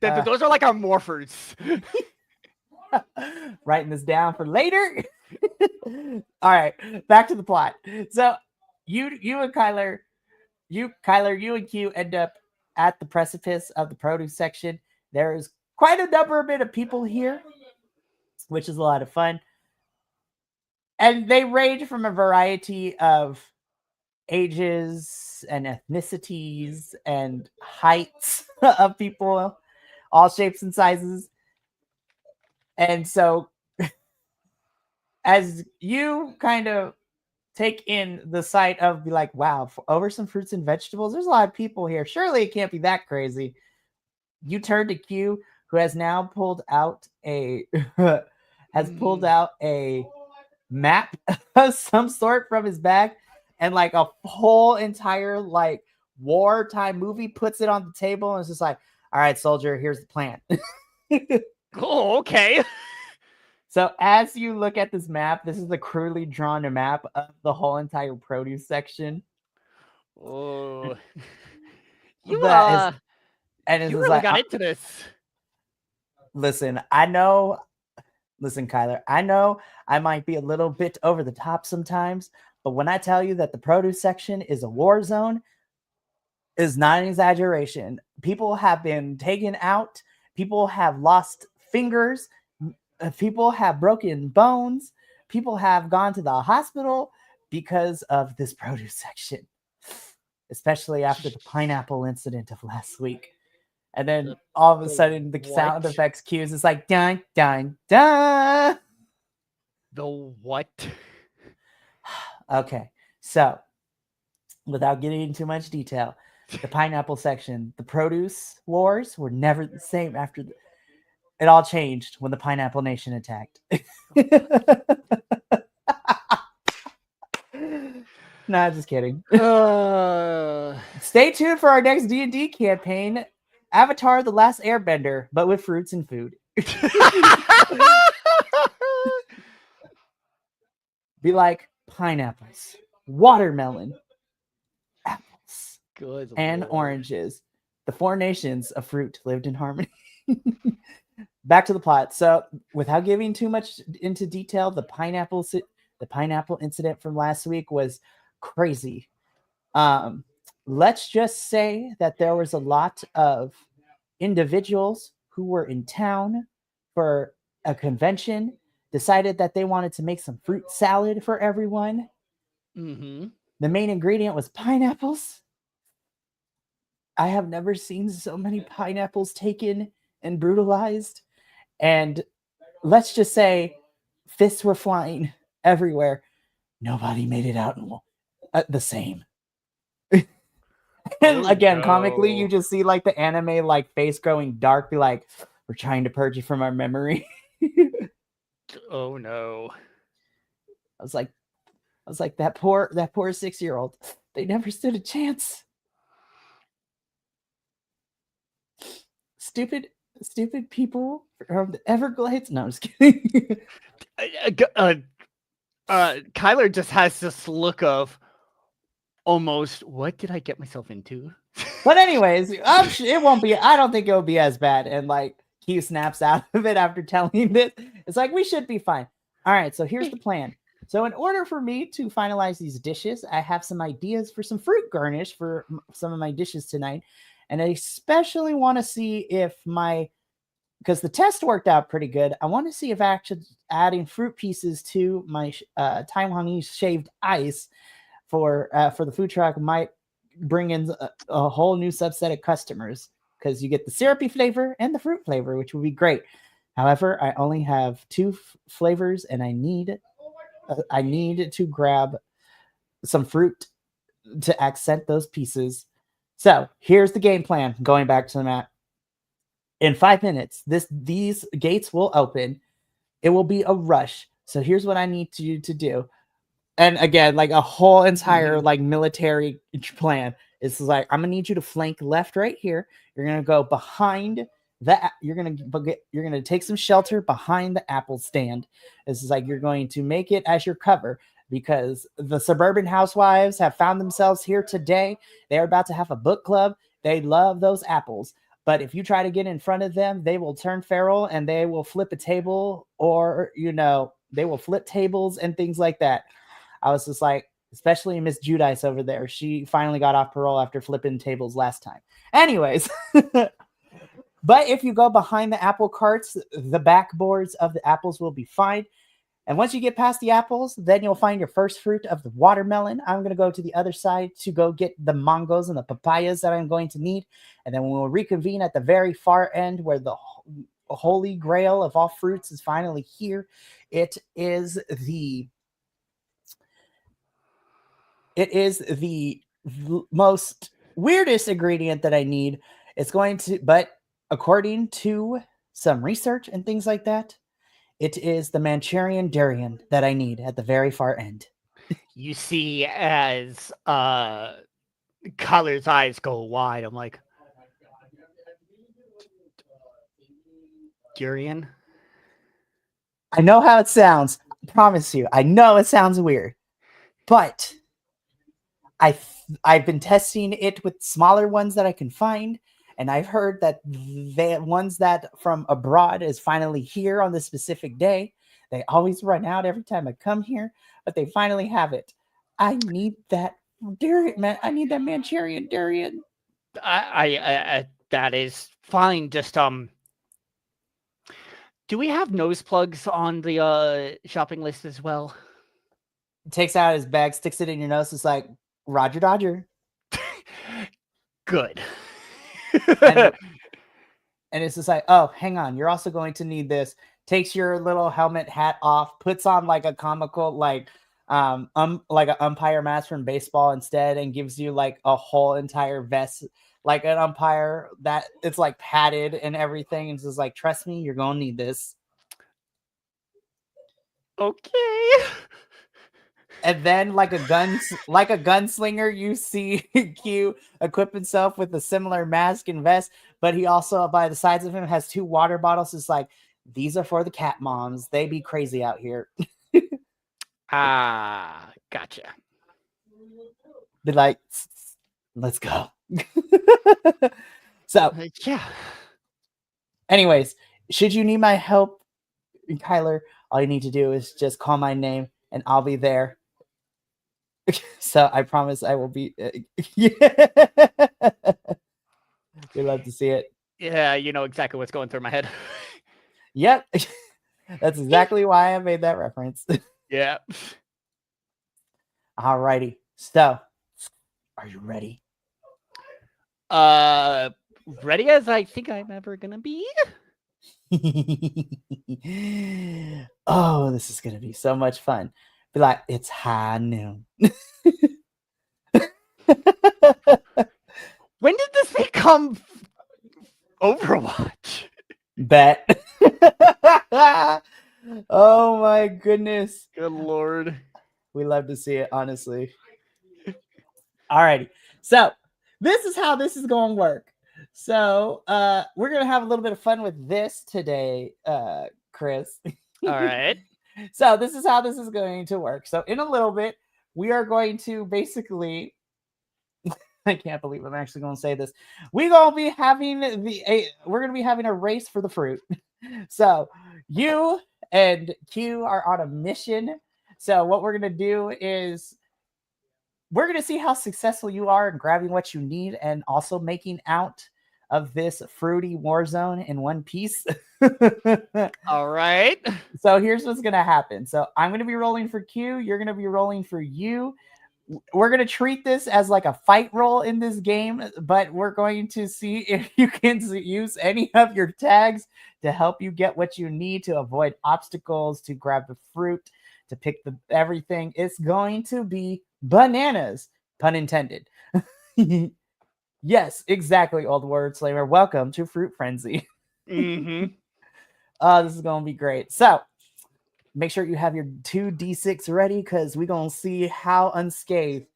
Those are like our morphers. Writing this down for later. All right, back to the plot. So you and Kyler, you and Q end up at the precipice of the produce section. There is quite a number of people here, which is a lot of fun. And they range from a variety of ages and ethnicities and heights of people, all shapes and sizes. And so, as you kind of take in the sight of be like, wow, over some fruits and vegetables, there's a lot of people here. Surely it can't be that crazy. You turn to Q, who has now pulled out a map of some sort from his bag, and like a whole entire like wartime movie, puts it on the table and it's just like, all right, soldier, here's the plan. Oh, okay. So as you look at this map, this is the crudely drawn map of the whole entire produce section. Oh, you That is, and it's you just really like, got into this. listen, Kyler, I know I might be a little bit over the top sometimes, but when I tell you that the produce section is a war zone, is not an exaggeration. People have been taken out. People have lost fingers. People have broken bones. People have gone to the hospital because of this produce section, especially after the pineapple incident of last week. And then all of a sudden, the sound effects cues is like, dun, dun, dun. The what? Okay, so without getting into much detail, the pineapple section, the produce wars were never the same after it all changed when the Pineapple Nation attacked. Nah, just kidding. Stay tuned for our next D&D campaign, Avatar: The Last Airbender, but with fruits and food. Be like pineapples, watermelon, apples, Good and Lord. oranges. The 4 nations of fruit lived in harmony. Back to the plot. So, without giving too much into detail, the pineapple incident from last week was crazy. Let's just say that there was a lot of individuals who were in town for a convention, decided that they wanted to make some fruit salad for everyone. Mm-hmm. The main ingredient was pineapples. I have never seen so many pineapples taken and brutalized. And let's just say fists were flying everywhere. Nobody made it out the same. And again, comically, you just see like the anime like face growing dark, be like, we're trying to purge it from our memory. Oh no. I was like, that poor 6-year-old. They never stood a chance. Stupid people from the Everglades. No, I'm just kidding. Kyler just has this look of almost, what did I get myself into? But anyways, it won't be. I don't think it will be as bad. And like Q snaps out of it after telling this. It's like, we should be fine. All right, so here's the plan. So in order for me to finalize these dishes, I have some ideas for some fruit garnish for some of my dishes tonight. And I especially want to see if because the test worked out pretty good, I want to see if actually adding fruit pieces to my Taiwanese shaved ice for the food truck might bring in a whole new subset of customers, because you get the syrupy flavor and the fruit flavor, which would be great. However, I only have 2 flavors, and I need to grab some fruit to accent those pieces. So here's the game plan. Going back to the map. In 5 minutes, these gates will open. It will be a rush. So here's what I need you to do. And again, like a whole entire like military plan. It's like, I'm gonna need you to flank left right here. You're gonna go behind that. You're gonna take some shelter behind the apple stand. This is like, you're going to make it as your cover, because the suburban housewives have found themselves here today. They're about to have a book club. They love those apples. But if you try to get in front of them, they will turn feral and they will flip a table, or they will flip tables and things like that. I was just like, especially Miss Judice over there. She finally got off parole after flipping tables last time. Anyways, but if you go behind the apple carts, the backboards of the apples will be fine. And once you get past the apples, then you'll find your first fruit of the watermelon. I'm going to go to the other side to go get the mangoes and the papayas that I'm going to need. And then we'll reconvene at the very far end where the holy grail of all fruits is finally here. It is the most weirdest ingredient that I need. But according to some research and things like that, it is the Manchurian durian that I need at the very far end. You see, as Kyler's eyes go wide, I'm like, durian? I know how it sounds. I promise you. I know it sounds weird. But I've been testing it with smaller ones that I can find. And I've heard that the ones that from abroad is finally here on this specific day. They always run out every time I come here, but they finally have it. I need that durian, man. I need that Manchurian durian. I that is fine. Just do we have nose plugs on the shopping list as well? Takes out his bag, sticks it in your nose. It's like Roger Dodger. Good. and it's just like, oh, hang on, you're also going to need this. Takes your little helmet hat off, puts on like a comical like an umpire mask from baseball instead, and gives you like a whole entire vest, like an umpire that it's like padded and everything. And it's just like, trust me, you're gonna need this. Okay. And then like a gunslinger, you see Q equip himself with a similar mask and vest, but he also by the sides of him has 2 water bottles. It's like, these are for the cat moms. They be crazy out here. Gotcha. Be like, let's go. So yeah. Anyways, should you need my help, Kyler, all you need to do is just call my name and I'll be there. So I promise I will be. Yeah. We love to see it. Yeah, you know exactly what's going through my head. Yep. That's exactly why I made that reference. Yeah. Alrighty. So, are you ready? Ready as I think I'm ever gonna be. Oh, this is gonna be so much fun. Be like, it's high noon. When did this become Overwatch? Bet. Oh my goodness. Good lord. We love to see it, honestly. Alrighty. So this is how this is going to work. So we're going to have a little bit of fun with this today, Chris. All right. So this is how this is going to work. So in a little bit, we are going to basically... I can't believe I'm actually going to say this. We're going to be having a race for the fruit. So you and Q are on a mission. So what we're going to do is we're going to see how successful you are in grabbing what you need and also making out of this fruity war zone in one piece. All right. So here's what's going to happen. So I'm going to be rolling for Q. You're going to be rolling for you. We're going to treat this as like a fight roll in this game, but we're going to see if you can use any of your tags to help you get what you need to avoid obstacles, to grab the fruit, to pick everything. It's going to be bananas, pun intended. Yes, exactly, old word slaver. Welcome to Fruit Frenzy. Mm-hmm. This is going to be great. So make sure you have your 2d6 ready because we're going to see how unscathed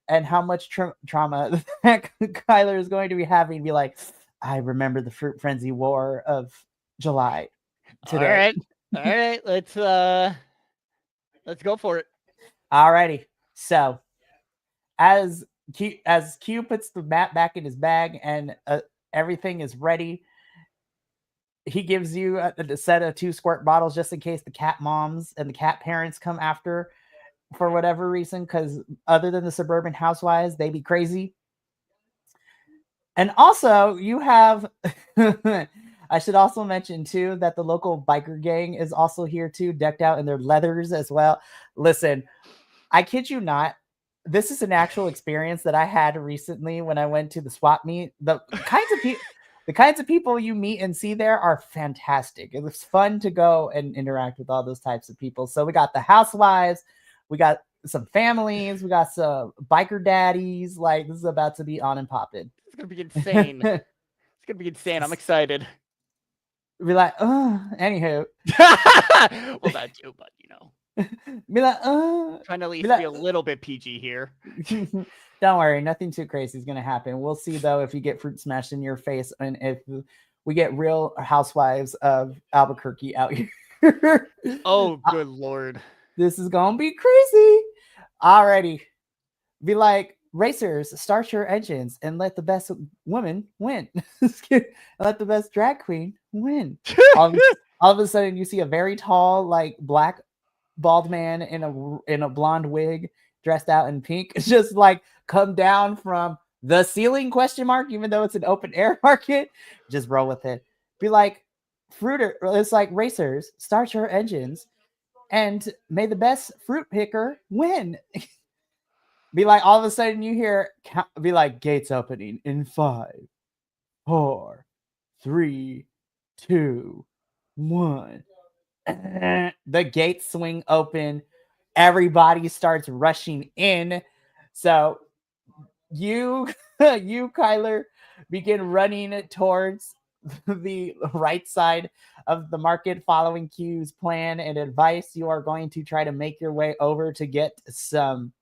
and how much trauma that Kyler is going to be having. Be like, I remember the Fruit Frenzy War of July today. All right. Let's go for it. Alrighty. So as Q puts the map back in his bag and Everything is ready. He gives you a set of 2 squirt bottles just in case the cat moms and the cat parents come after for whatever reason, because other than the suburban housewives, they be crazy. And also, you have, I should also mention too that the local biker gang is also here too, decked out in their leathers as well. Listen, I kid you not. This is an actual experience that I had recently when I went to the swap meet. The kinds of people you meet and see there are fantastic. It was fun to go and interact with all those types of people. So we got the housewives, we got some families, we got some biker daddies. Like, this is about to be on and popping. It's gonna be insane. It's gonna be insane. I'm excited. Be like, oh, anywho. Well, that too, but you know. Be like, trying to at least like, be a little bit PG here. Don't worry, nothing too crazy is gonna happen. We'll see though if you get fruit smashed in your face and if we get real housewives of Albuquerque out here. Oh, good lord. This is gonna be crazy. Alrighty. Be like, racers, start your engines and let the best woman win. Let the best drag queen win. all of a sudden, you see a very tall, like black bald man in a blonde wig, dressed out in pink, just like come down from the ceiling ? Even though it's an open air market, just roll with it. Be like, fruiter. It's like, racers, start your engines, and may the best fruit picker win. Be like, all of a sudden you hear, be like, gates opening in 5, 4, 3, 2, 1. The gates swing open. Everybody starts rushing in. So you, Kyler, begin running towards the right side of the market, following Q's plan and advice. You are going to try to make your way over to get some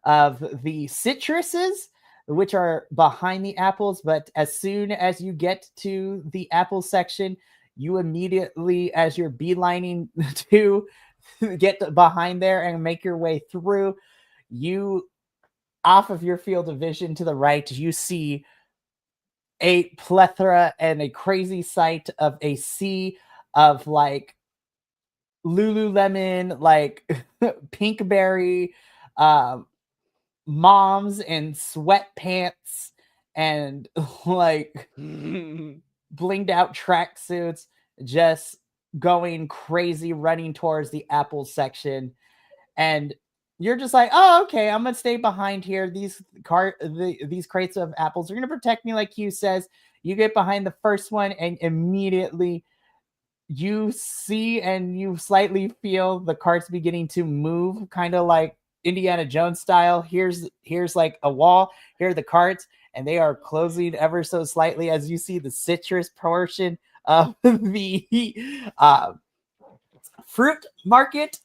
of the citruses, which are behind the apples. But as soon as you get to the apple section, you immediately, as you're beelining to get behind there and make your way through, you, off of your field of vision to the right, you see a plethora and a crazy sight of a sea of like Lululemon, like Pinkberry, moms in sweatpants and like blinged out tracksuits, just going crazy, running towards the apple section. And you're just like, oh, okay, I'm gonna stay behind here. These crates of apples are gonna protect me, like Q says. You get behind the first one, and immediately you see and you slightly feel the carts beginning to move, kind of like Indiana Jones style. Here's like a wall. Here are the carts, and they are closing ever so slightly as you see the citrus portion of the fruit market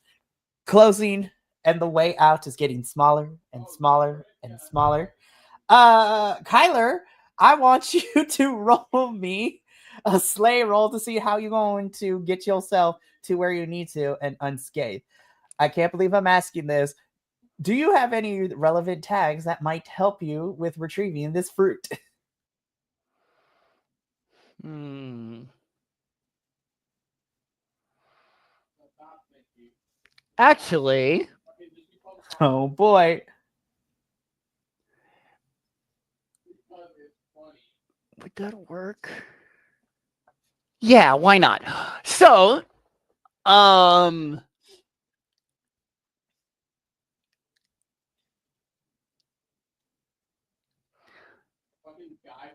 closing, and the way out is getting smaller and smaller and smaller. Kyler, I want you to roll me a sleigh roll to see how you're going to get yourself to where you need to and unscathed. I can't believe I'm asking this. Do you have any relevant tags that might help you with retrieving this fruit? Actually, oh boy. Would that work? Yeah, why not? So,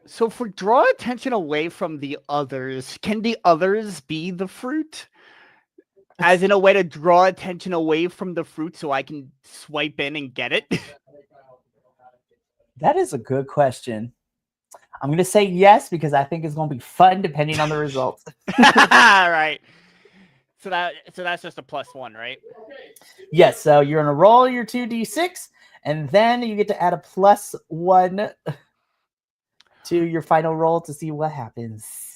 so if we draw attention away from the others, can the others be the fruit? As in a way to draw attention away from the fruit so I can swipe in and get it? That is a good question. I'm going to say yes because I think it's going to be fun depending on the results. Right. So that's just a +1, right? Yes, so you're going to roll your 2d6, and then you get to add a +1 to your final roll to see what happens.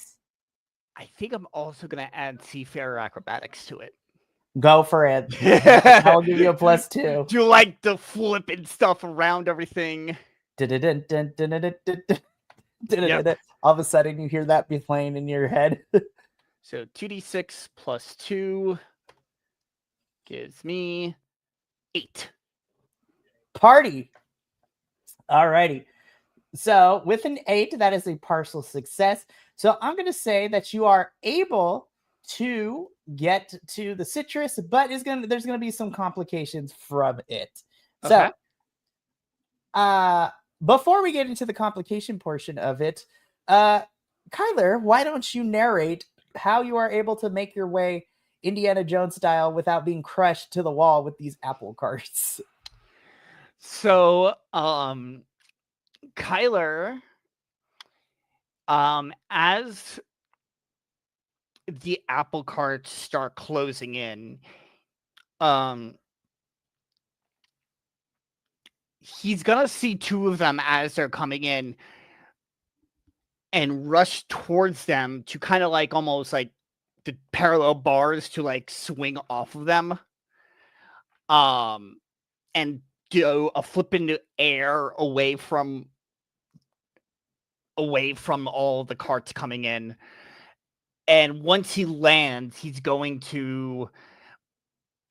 I think I'm also going to add Seafarer Acrobatics to it. Go for it. I'll give you a +2. Do you like the flipping stuff around everything? Yep. All of a sudden, you hear that be playing in your head. So 2d6 plus 2 gives me 8. Party. Alrighty. So with an 8, that is a partial success. So I'm going to say that you are able to get to the citrus, but there's going to be some complications from it. Okay. So before we get into the complication portion of it, Kyler, why don't you narrate how you are able to make your way Indiana Jones style without being crushed to the wall with these apple carts? So, Kyler, as the apple carts start closing in, he's gonna see 2 of them as they're coming in and rush towards them to kind of like almost like the parallel bars to like swing off of them, and do a flip into air away from all the carts coming in. And once he lands, he's gonna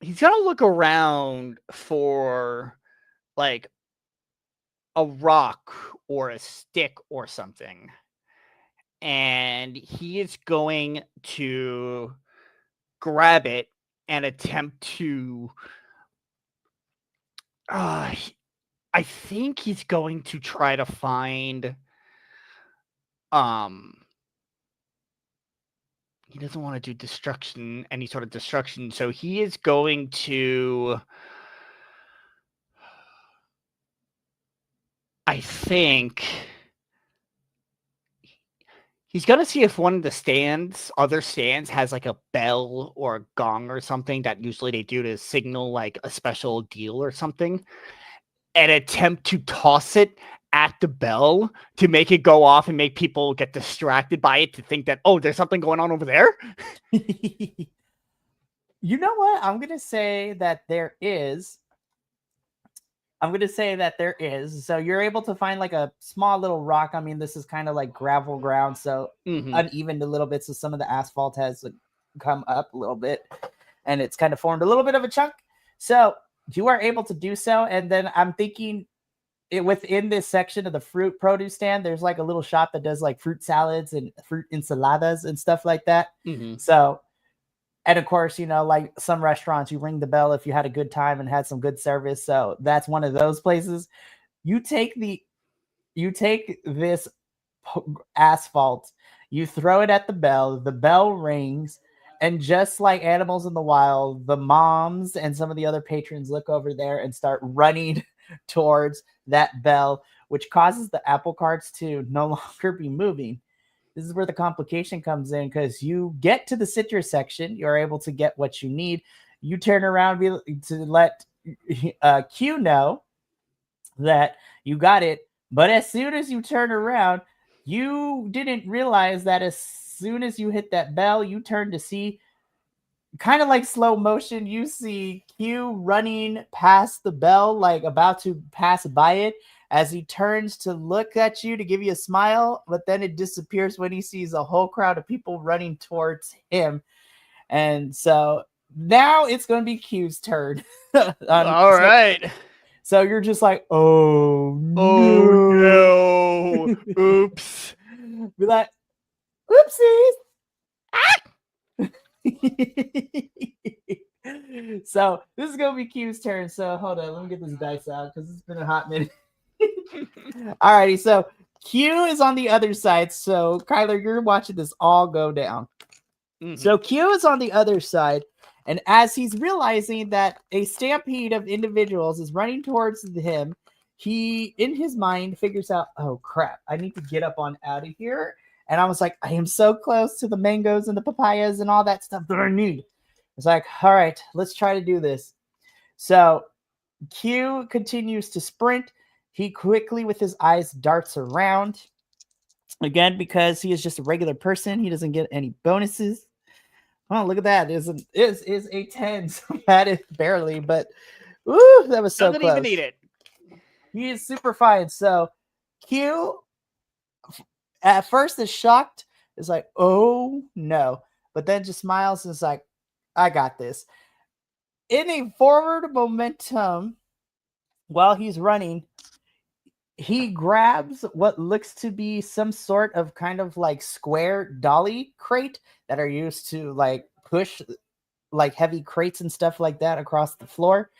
look around for like a rock or a stick or something. And he is going to grab it and attempt to I think he's going to try to find he doesn't want to do any sort of destruction, so he is going to I think he's gonna see if one of the other stands has like a bell or a gong or something that usually they do to signal like a special deal or something, and attempt to toss it at the bell to make it go off and make people get distracted by it to think that, oh, there's something going on over there. You know what? I'm going to say that there is. So you're able to find like a small little rock. I mean, this is kind of like gravel ground, so uneven a little bit. So some of the asphalt has like, come up a little bit, and it's kind of formed a little bit of a chunk. So you are able to do so. And then I'm thinking within this section of the fruit produce stand, there's like a little shop that does like fruit salads and fruit ensaladas and stuff like that. So, and of course, you know, like some restaurants, you ring the bell if you had a good time and had some good service. So that's one of those places. You take this asphalt, you throw it at the bell rings, and just like Animals in the Wild, the moms and some of the other patrons look over there and start running towards that bell, which causes the apple carts to no longer be moving. This is where the complication comes in, because you get to the citrus section, you're able to get what you need. You turn around to let Q know that you got it, but as soon as you turn around, you didn't realize that as soon as you hit that bell, you turn to see, kind of like slow motion, you see Q running past the bell, like about to pass by it, as he turns to look at you to give you a smile, but then it disappears when he sees a whole crowd of people running towards him. And so now it's going to be Q's turn. All right. So you're just like, oh no. Oops. Be like, oopsies. So this is gonna be Q's turn. So hold on, let me get this dice out because it's been a hot minute. Alrighty, so Q is on the other side. So Kyler, you're watching this all go down. So Q is on the other side, and as he's realizing that a stampede of individuals is running towards him, he, in his mind, figures out, oh crap, I need to get up on out of here. And I was like, I am so close to the mangoes and the papayas and all that stuff that I need. It's like, all right, let's try to do this. So Q continues to sprint. He quickly, with his eyes, darts around. Again, because he is just a regular person, he doesn't get any bonuses. Oh, look at that. It is a 10. So that is barely, but woo, that was so Doesn't close. even need it. He is super fine. So Q at first is shocked. It's like, oh no. But then just smiles and is like, I got this. In a forward momentum, while he's running, he grabs what looks to be some sort of kind of like square dolly crate that are used to like push like heavy crates and stuff like that across the floor.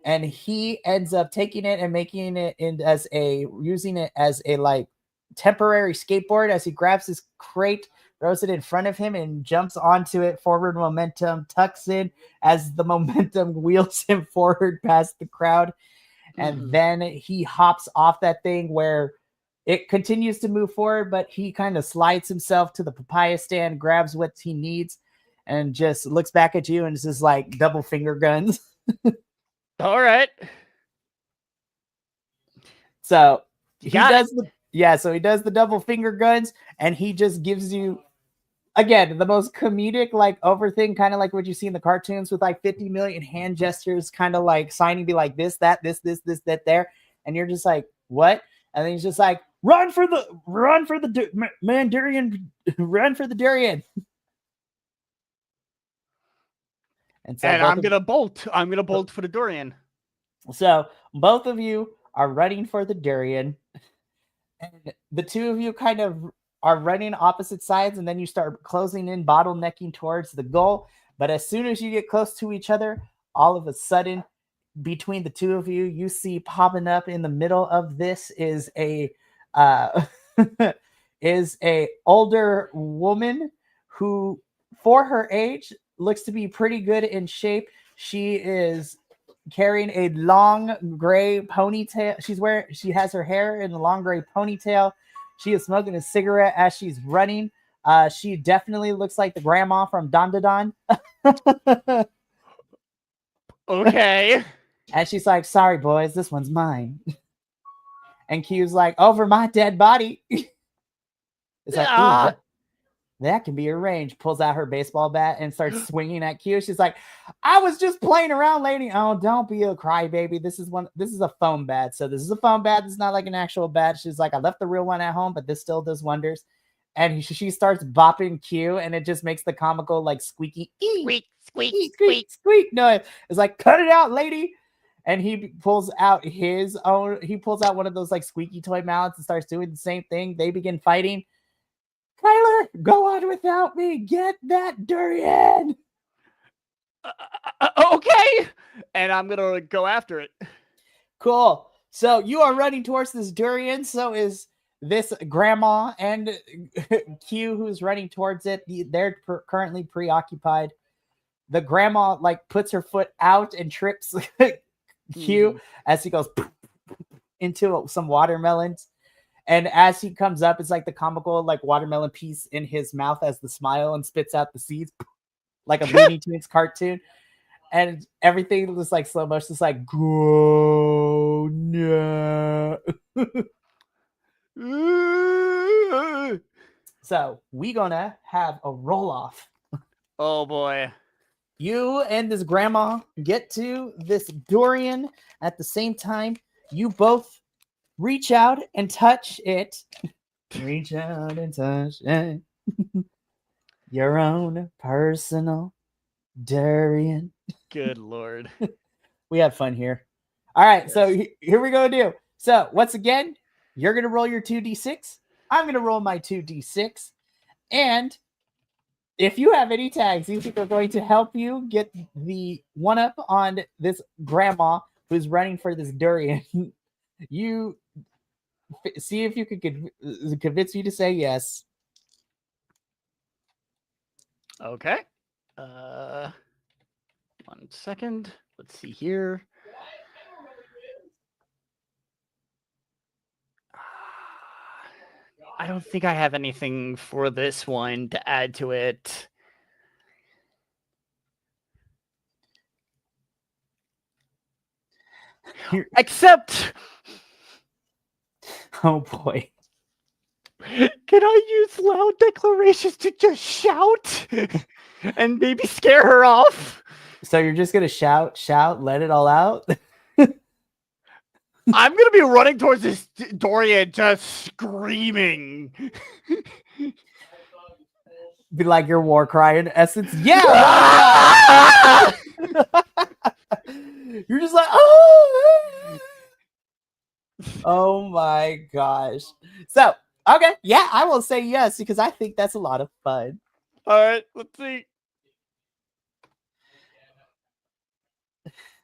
And he ends up taking it and making it in as a using it as a like temporary skateboard as he grabs his crate, throws it in front of him and jumps onto it. Forward momentum tucks in as the momentum wheels him forward past the crowd. And then he hops off that thing where it continues to move forward, but he kind of slides himself to the papaya stand, grabs what he needs, and just looks back at you and is just like double finger guns. All right. So You he got does so he does the double finger guns, and he just gives you again the most comedic like over thing, kind of like what you see in the cartoons with like 50 million hand gestures, kind of like signing, be like this, that, this, that, there, and you're just like, what? And then he's just like, run for the man durian, run for the durian. And so I'm gonna bolt. I'm gonna bolt for the durian. So both of you are running for the durian, and the two of you kind of are running opposite sides, and then you start closing in, bottlenecking towards the goal. But as soon as you get close to each other, all of a sudden, between the two of you, you see popping up in the middle of this is a is a older woman who, for her age, looks to be pretty good in shape. She is carrying a long gray ponytail. She has her hair in a long gray ponytail. She is smoking a cigarette as she's running. She definitely looks like the grandma from Don Da Don. Okay. And she's like, sorry, boys, this one's mine. And Q's like, over my dead body. It's like, that can be arranged. Pulls out her baseball bat and starts swinging at Q. She's like, I was just playing around, lady. Oh, don't be a crybaby. This is a foam bat. So this is a foam bat. This is not like an actual bat. She's like, I left the real one at home, but this still does wonders. And she starts bopping Q, and it just makes the comical like squeaky squeak, squeak, squeak, squeak noise. It's like, cut it out, lady. And he pulls out one of those like squeaky toy mallets and starts doing the same thing. They begin fighting. Kyler, go on without me. Get that durian. Okay. And I'm going to go after it. Cool. So you are running towards this durian. So is this grandma and Q, who's running towards it. They're currently preoccupied. The grandma like puts her foot out and trips Q as he goes into some watermelons. And as he comes up, it's like the comical like watermelon piece in his mouth as the smile and spits out the seeds like a Looney Tunes cartoon. And everything was like slow motion. It's like, go no. So we gonna have a roll off. Oh boy. You and this grandma get to this durian at the same time. You both reach out and touch it. Reach out and touch it. Your own personal durian. Good Lord. We have fun here. All right, yes. So here we go. So once again, you're going to roll your 2d6. I'm going to roll my 2d6. And if you have any tags you think are going to help you get the one up on this grandma who's running for this durian, you see if you could convince you to say yes. Okay. 1 second. Let's see here. I don't think I have anything for this one to add to it. Except... Oh boy. Can I use loud declarations to just shout and maybe scare her off? So you're just going to shout, let it all out? I'm gonna be running towards this Dorian, just screaming. Be like your war cry in essence. Yeah. Oh my God. You're just like, oh. Oh my gosh. So, okay. Yeah, I will say yes because I think that's a lot of fun. All right, let's see.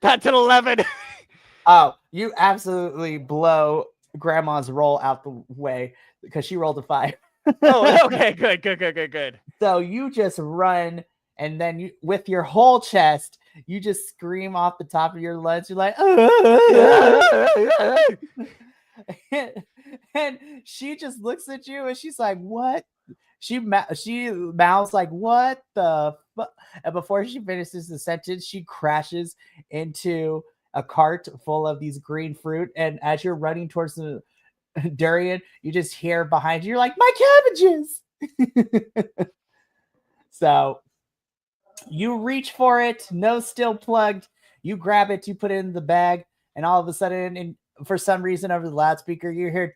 That's an 11. Oh, you absolutely blow grandma's roll out the way because she rolled a 5. Oh, okay, good. So you just run, and then you, with your whole chest, you just scream off the top of your lungs. You're like, and she just looks at you, and she's like, "What?" She mouths like, "What the fuck?" And before she finishes the sentence, she crashes into a cart full of these green fruit. And as you're running towards the durian, you just hear behind you, you're like, "My cabbages!" So you reach for it, nose still plugged. You grab it, you put it in the bag, and all of a sudden, for some reason, over the loudspeaker, you hear.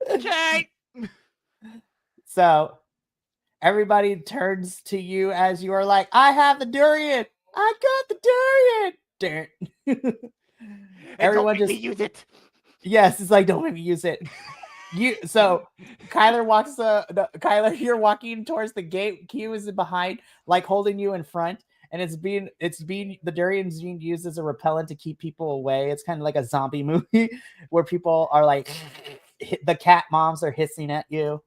Okay. So everybody turns to you as you are like, "I have the durian. I got the durian." Everyone don't make just me use it. Yes, it's like, don't make me use it. So Kyler walks Kyler, you're walking towards the gate. Q is behind, like holding you in front, and it's being the durian's being used as a repellent to keep people away. It's kind of like a zombie movie where people are like the cat moms are hissing at you.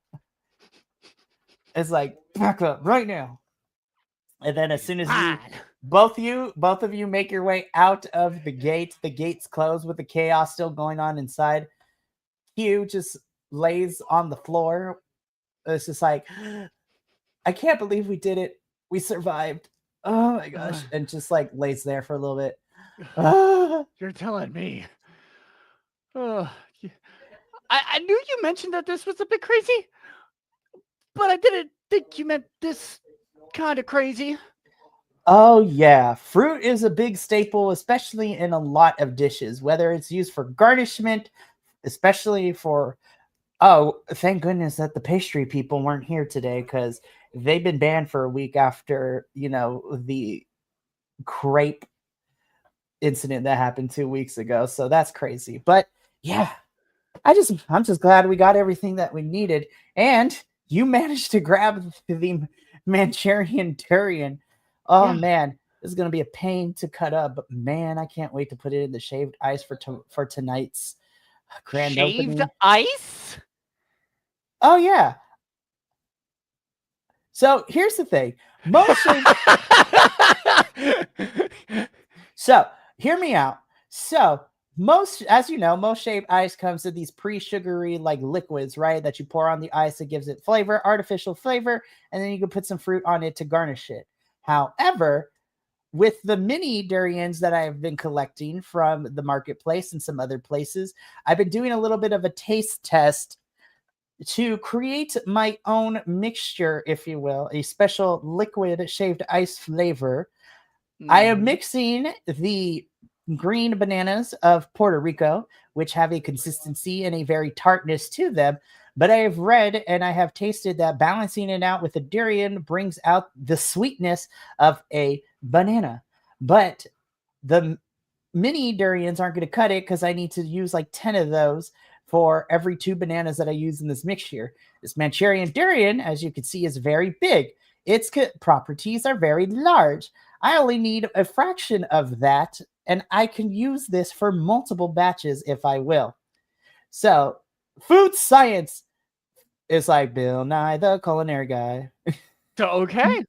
It's like, back up right now. And then as soon as both of you make your way out of the gates close with the chaos still going on inside. Q just lays on the floor. It's just like, I can't believe we did it. We survived. Oh my gosh. And just like lays there for a little bit. You're telling me. Oh, I knew you mentioned that this was a bit crazy, but I didn't think you meant this kind of crazy. Oh yeah, fruit is a big staple, especially in a lot of dishes, whether it's used for garnishment, especially for. Oh, thank goodness that the pastry people weren't here today because they've been banned for a week after, the crepe incident that happened 2 weeks ago. So that's crazy. But yeah, I'm just glad we got everything that we needed. And you managed to grab the Manchurian durian. Oh man, this is gonna be a pain to cut up, but man, I can't wait to put it in the shaved ice for tonight's grand Shaved opening. ice? Oh yeah. So here's the thing. So hear me out. So as you know, most shaved ice comes in these pre-sugary like liquids, right? That you pour on the ice that gives it flavor, artificial flavor, and then you can put some fruit on it to garnish it. However, with the mini durians that I've been collecting from the marketplace and some other places, I've been doing a little bit of a taste test to create my own mixture, if you will, a special liquid shaved ice flavor. I am mixing the green bananas of Puerto Rico, which have a consistency and a very tartness to them. But I have read and I have tasted that balancing it out with the durian brings out the sweetness of a banana. But the mini durians aren't going to cut it because I need to use like 10 of those for every 2 bananas that I use in this mixture. This Manchurian durian, as you can see, is very big. Its properties are very large. I only need a fraction of that, and I can use this for multiple batches if I will. So, food science is like Bill Nye the culinary guy. Okay.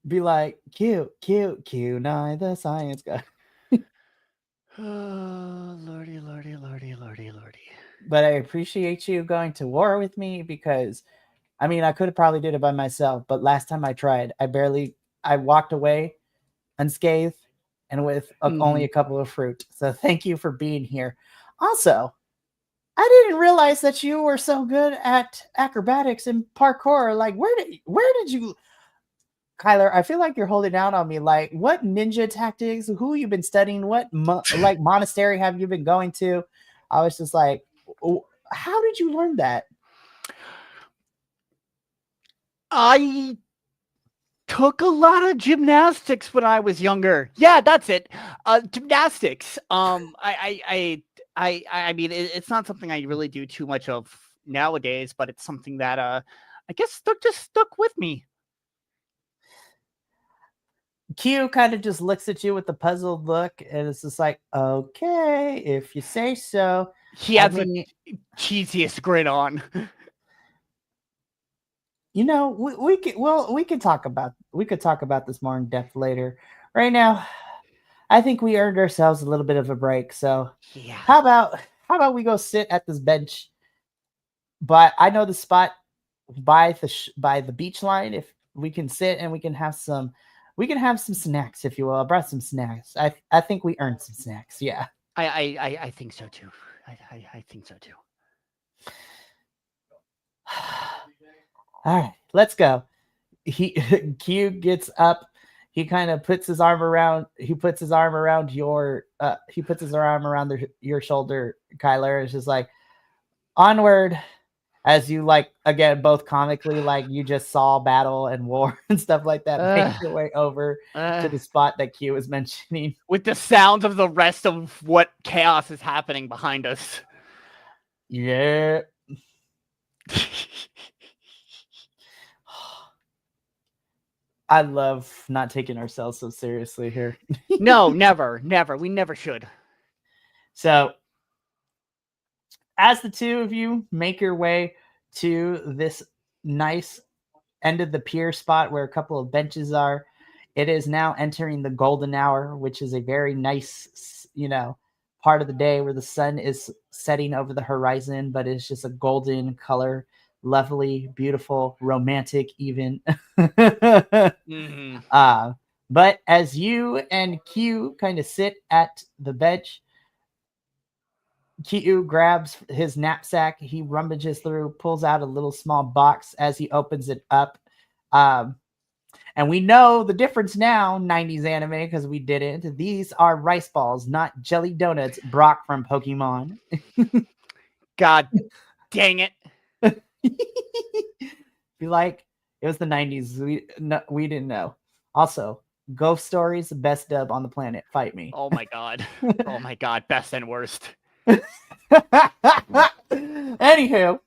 Be like, Q Nye the science guy. Oh, lordy. But I appreciate you going to war with me because I mean, I could have probably did it by myself, but last time I tried, I walked away unscathed and with only a couple of fruit. So thank you for being here. Also, I didn't realize that you were so good at acrobatics and parkour. Like, where did you? Kyler, I feel like you're holding out on me. Like, what ninja tactics? Who you been studying? What like monastery have you been going to? I was just like, how did you learn that? I took a lot of gymnastics when I was younger. Yeah, that's it. Gymnastics. I mean, it's not something I really do too much of nowadays, but it's something that I guess just stuck with me. Q kind of just looks at you with a puzzled look, and it's just like, okay, if you say so. He I has mean, the cheesiest grin on. you know, we could talk about this more in depth later. Right now, I think we earned ourselves a little bit of a break. So Yeah. how about we go sit at this bench? But I know the spot by the beach line. If we can sit and we can have some snacks, if you will. I brought some snacks. I think we earned some snacks. Yeah. I think so too. I think so too. All right, let's go. He Q gets up. He kind of puts his arm around. He puts his arm around your. He puts his arm around your shoulder, Kyler. It's just like onward. As you like again, both comically, like you just saw battle and war and stuff like that, make your way over to the spot that Q was mentioning. With the sounds of the rest of what chaos is happening behind us. Yeah. I love not taking ourselves so seriously here. No, never. We never should. So, as the two of you make your way to this nice end of the pier spot where a couple of benches are, it is now entering the golden hour, which is a very nice, part of the day where the sun is setting over the horizon, but it's just a golden color, lovely, beautiful, romantic, even. Mm-hmm. But as you and Q kind of sit at the bench, Q grabs his knapsack. He rummages through, pulls out a little small box. As he opens it up, and we know the difference now, 90s anime, because we did it. These are rice balls, not jelly donuts, Brock from Pokemon. God dang it. Be like, it was the 90s. We didn't know. Also, Ghost Stories, best dub on the planet. Fight me. Oh my god. Oh my god. Best and worst. Anywho,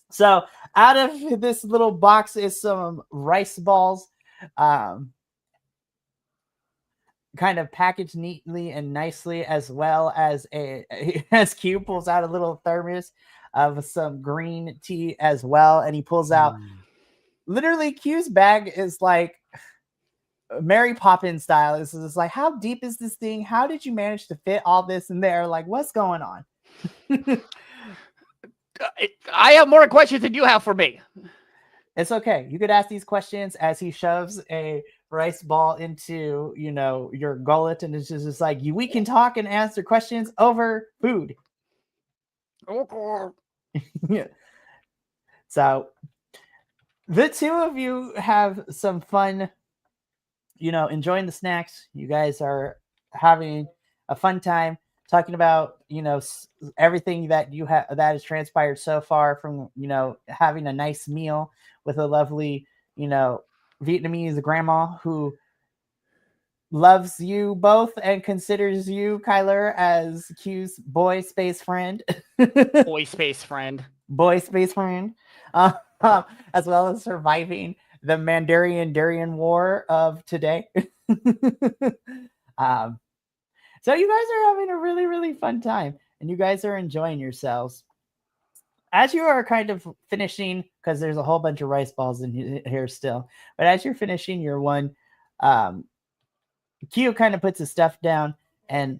so out of this little box is some rice balls, kind of packaged neatly and nicely, as well as as Q pulls out a little thermos of some green tea as well, and he pulls out literally Q's bag is like Mary Poppins style. This is like, how deep is this thing? How did you manage to fit all this in there? Like, what's going on? I have more questions than you have for me. It's okay. You could ask these questions as he shoves a rice ball into, your gullet, and it's just like, we can talk and answer questions over food. Okay. Yeah. So the two of you have some fun, enjoying the snacks. You guys are having a fun time talking about, everything that you have that has transpired so far from, having a nice meal with a lovely, Vietnamese grandma who loves you both and considers you, Kyler, as Q's boy space friend. Boy space friend. Boy space friend. As well as surviving the Mandarin-Darian War of today. So you guys are having a really, really fun time, and you guys are enjoying yourselves. As you are kind of finishing, because there's a whole bunch of rice balls in here still, but as you're finishing your one, Q kind of puts his stuff down and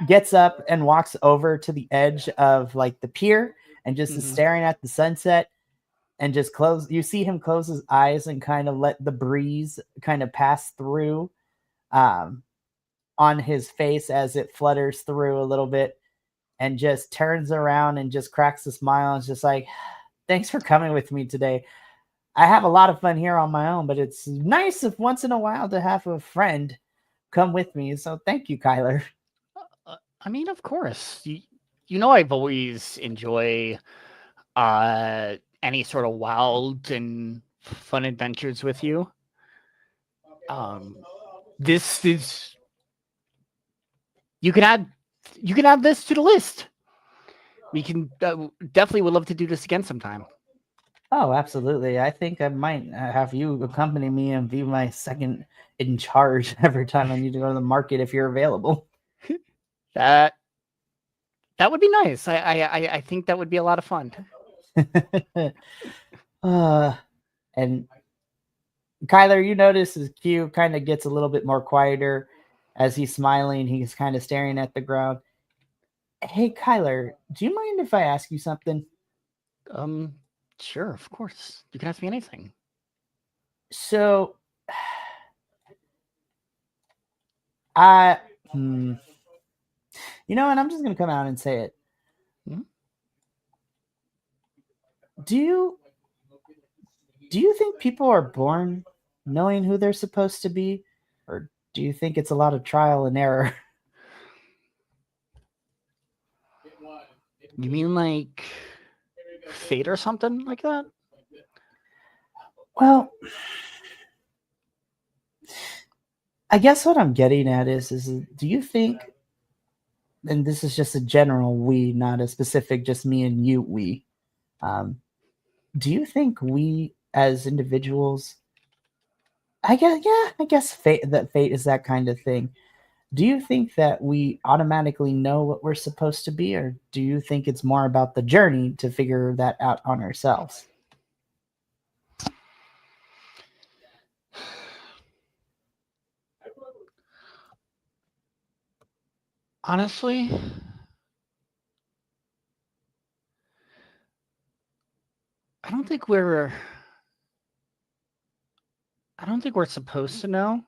gets up and walks over to the edge of like the pier and just is staring at the sunset and just you see him close his eyes and kind of let the breeze kind of pass through on his face as it flutters through a little bit, and just turns around and just cracks a smile and is just like, thanks for coming with me today. I have a lot of fun here on my own, but it's nice if once in a while to have a friend come with me. So thank you, Kyler. I mean, of course. You know, I've always enjoy any sort of wild and fun adventures with you. This is you can add this to the list. We can definitely would love to do this again sometime. Oh, absolutely. I think I might have you accompany me and be my second in charge every time I need to go to the market if you're available. That would be nice. I think that would be a lot of fun. And Kyler, you notice his Q kind of gets a little bit more quieter as he's smiling. He's kind of staring at the ground. Hey, Kyler, do you mind if I ask you something? Sure, of course. You can ask me anything. So, I, you know, and I'm just gonna come out and say it. Hmm? Do you think people are born knowing who they're supposed to be, or do you think it's a lot of trial and error? You mean like fate or something like that? Well, I guess what I'm getting at is do you think, and this is just a general we, not a specific just me and you we, um, do you think we as individuals, I guess, yeah, I guess fate is that kind of thing. Do you think that we automatically know what we're supposed to be, or do you think it's more about the journey to figure that out on ourselves? Honestly, I don't think we're supposed to know.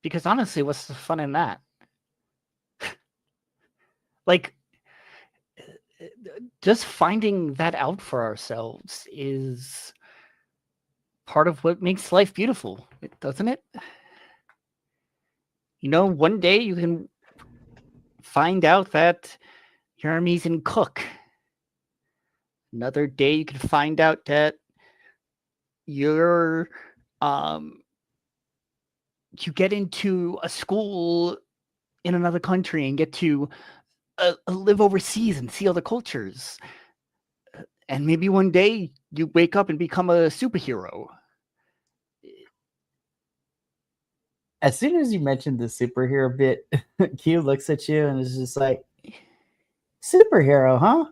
Because honestly, what's the fun in that? Like, just finding that out for ourselves is part of what makes life beautiful, doesn't it? You know, one day you can find out that you're an amazing cook. Another day you can find out that you're you get into a school in another country and get to live overseas and see other cultures. And maybe one day you wake up and become a superhero. As soon as you mentioned the superhero bit, Q looks at you and is just like, superhero, huh?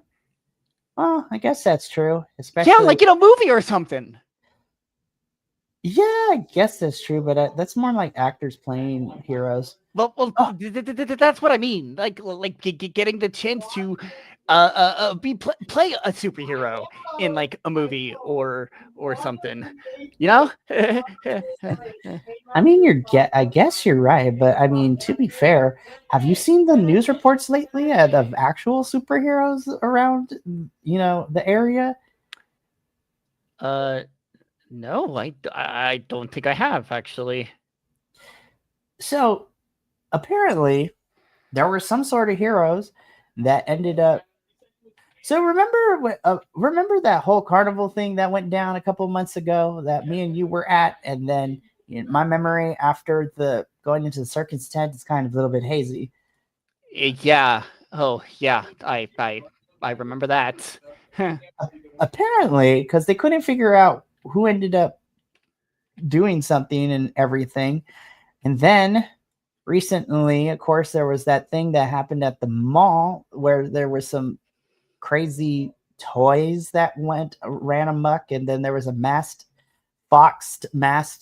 Well, I guess that's true. Especially, Yeah, like in a movie or something. yeah, I guess that's true, but that's more like actors playing heroes. Well, Oh, that's what I mean. Like getting the chance to play a superhero in like a movie or something. You know? I mean, I guess you're right, but I mean, to be fair, have you seen the news reports lately of actual superheroes around, the area? No, I don't think I have actually. So apparently, there were some sort of heroes that ended up. So remember that whole carnival thing that went down a couple months ago that me and you were at, and then my memory after the going into the circus tent is kind of a little bit hazy. Yeah. Oh, yeah. I remember that. Apparently, because they couldn't figure out who ended up doing something and everything, and then recently, of course, there was that thing that happened at the mall where there was some crazy toys that ran amok, and then there was a masked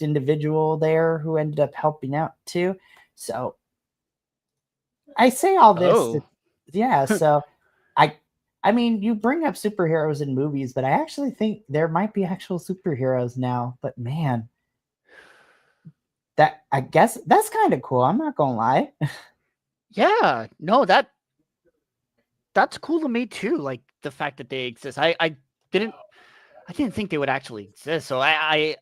individual there who ended up helping out too. So I say all this Oh. yeah, so I I mean, you bring up superheroes in movies, but I actually think there might be actual superheroes now. But man, that I guess that's kind of cool. I'm not gonna lie. Yeah. No, that's cool to me too. Like the fact that they exist. I didn't I didn't think they would actually exist. So I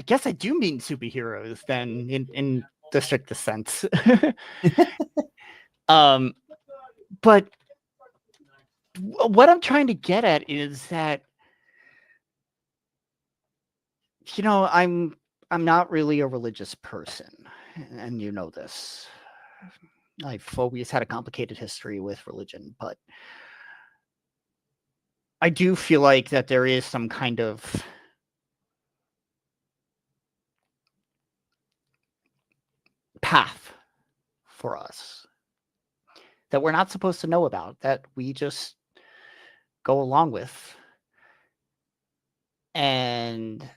guess I do mean superheroes then in the strictest sense. um, but what I'm trying to get at is that I'm not really a religious person, and you know this. I've always had a complicated history with religion, but I do feel like that there is some kind of path for us that we're not supposed to know about, that we just go along with. And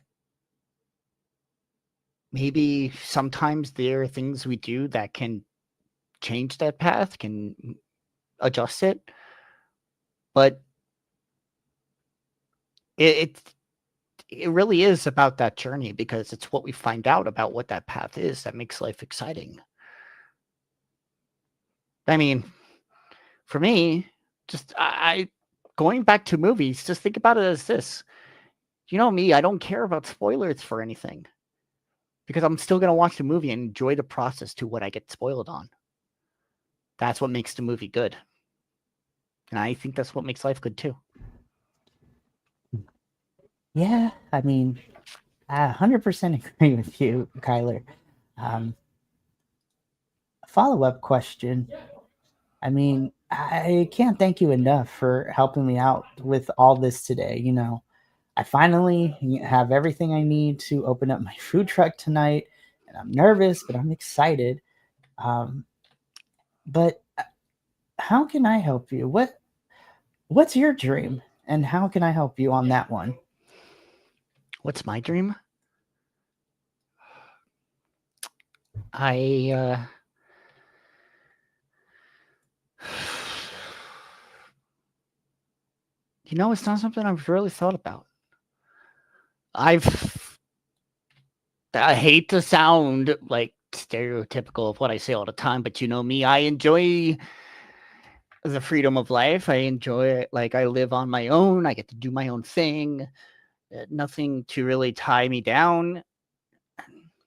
maybe sometimes there are things we do that can change that path, can adjust it. But it it really is about that journey, because it's what we find out about what that path is that makes life exciting. I mean, for me, just I going back to movies, just think about it as this. You know me, I don't care about spoilers for anything, because I'm still going to watch the movie and enjoy the process to what I get spoiled on. That's what makes the movie good. And I think that's what makes life good too. Yeah, I mean, I 100% agree with you, Kyler. Follow-up question. I mean, I can't thank you enough for helping me out with all this today. I finally have everything I need to open up my food truck tonight, and I'm nervous, but I'm excited. Um, but how can I help you? What's your dream, and how can I help you on that one? What's my dream? I it's not something I've really thought about. I hate to sound like stereotypical of what I say all the time, but you know me, I enjoy the freedom of life. I enjoy it. Like, I live on my own. I get to do my own thing. Nothing to really tie me down.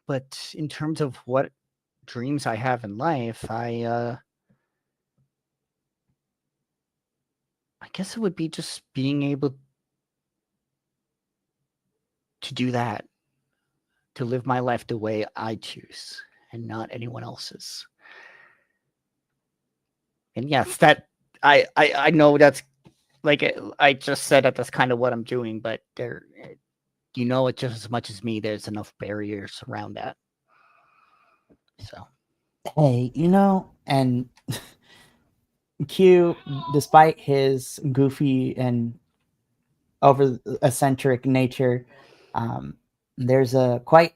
But in terms of what dreams I have in life, I guess it would be just being able to do that, to live my life the way I choose and not anyone else's. And yes, that I know that's like I just said that that's kind of what I'm doing, but it just as much as me, there's enough barriers around that. So Hey, and Q, despite his goofy and over eccentric nature, um, there's a quite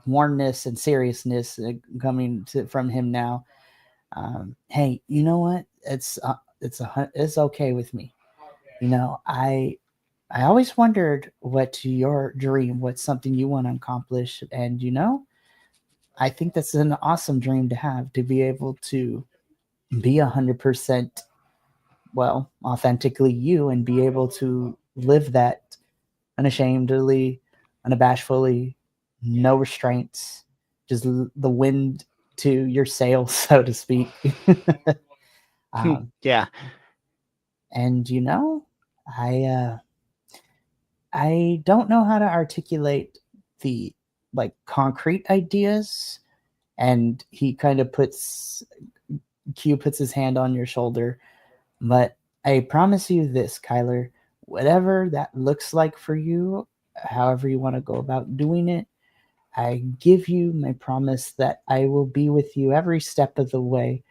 warmness and seriousness from him now. Hey, you know what? It's okay with me. I always wondered what's your dream, what's something you want to accomplish, and I think that's an awesome dream to have, to be able to be 100% authentically you, and be able to live that unashamedly, unabashedly, no restraints, just the wind to your sails, so to speak. yeah. And I don't know how to articulate the concrete ideas, and he kind of puts his hand on your shoulder. But I promise you this, Kyler, whatever that looks like for you, however you want to go about doing it, I give you my promise that I will be with you every step of the way.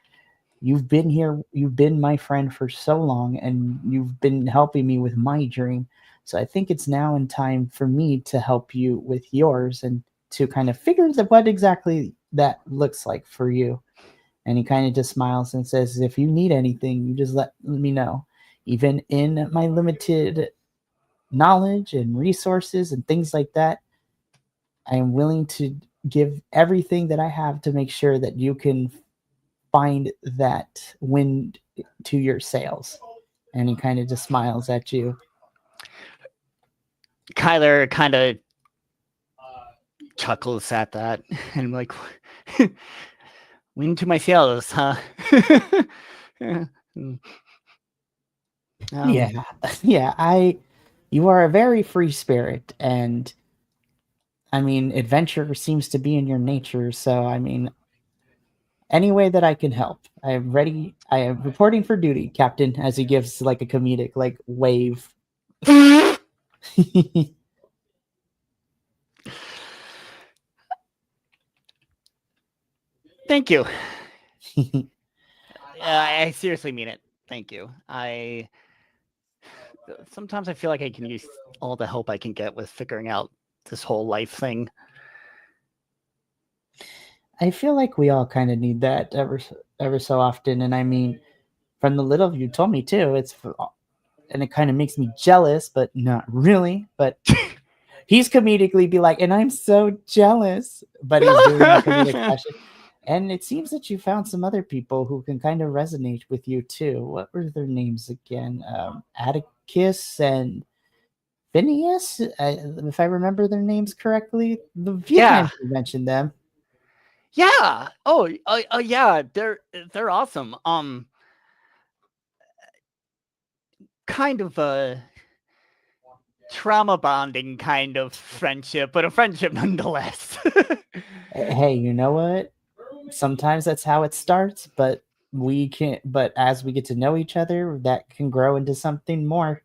You've been here, you've been my friend for so long, and you've been helping me with my dream. So I think it's now in time for me to help you with yours, and to kind of figure out what exactly that looks like for you. And he kind of just smiles and says, if you need anything, you just let me know. Even in my limited knowledge and resources and things like that, I am willing to give everything that I have to make sure that you can find that wind to your sails. And he kind of just smiles at you. Kyler kind of chuckles at that and like, wind to my sails, huh? Yeah, yeah. You are a very free spirit, and I mean, adventure seems to be in your nature. So, I mean, any way that I can help, I am ready. I am reporting for duty, Captain. As he gives like a comedic like wave. Thank you. I seriously mean it. Thank you. Sometimes I feel like I can use all the help I can get with figuring out this whole life thing. I feel like we all kind of need that ever so often, and I mean, from the little you told me too, and it kind of makes me jealous, but not really. But he's comedically be like, and I'm so jealous, but he's doing a comedic fashion. And it seems that you found some other people who can kind of resonate with you too. What were their names again? Atticus and Phineas, if I remember their names correctly. The few times you mentioned them. Yeah. Oh, yeah. They're awesome. Kind of a trauma bonding kind of friendship, but a friendship nonetheless. Hey, you know what? Sometimes that's how it starts, but we can't. But as we get to know each other, that can grow into something more.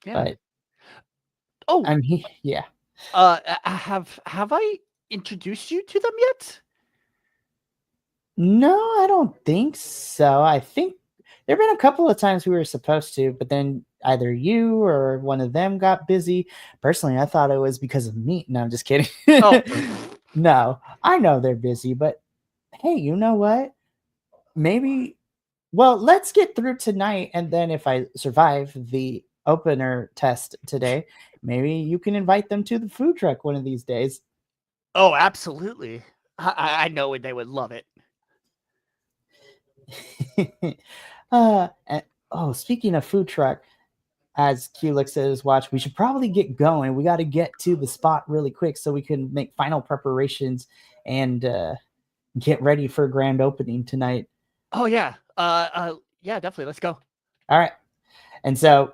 Yeah. But oh, I'm yeah. Have I introduced you to them yet? No, I don't think so. I think there have been a couple of times we were supposed to, but then either you or one of them got busy. Personally, I thought it was because of me. No, I'm just kidding. Oh. No, I know they're busy, but hey, you know what? Maybe, well, let's get through tonight. And then if I survive the opener test today, maybe you can invite them to the food truck one of these days. Oh, absolutely. I know they would love it. Speaking of food truck, as Q looks at his watch, we should probably get going. We got to get to the spot really quick so we can make final preparations and get ready for grand opening tonight. Oh yeah. Yeah, definitely. Let's go. All right. And so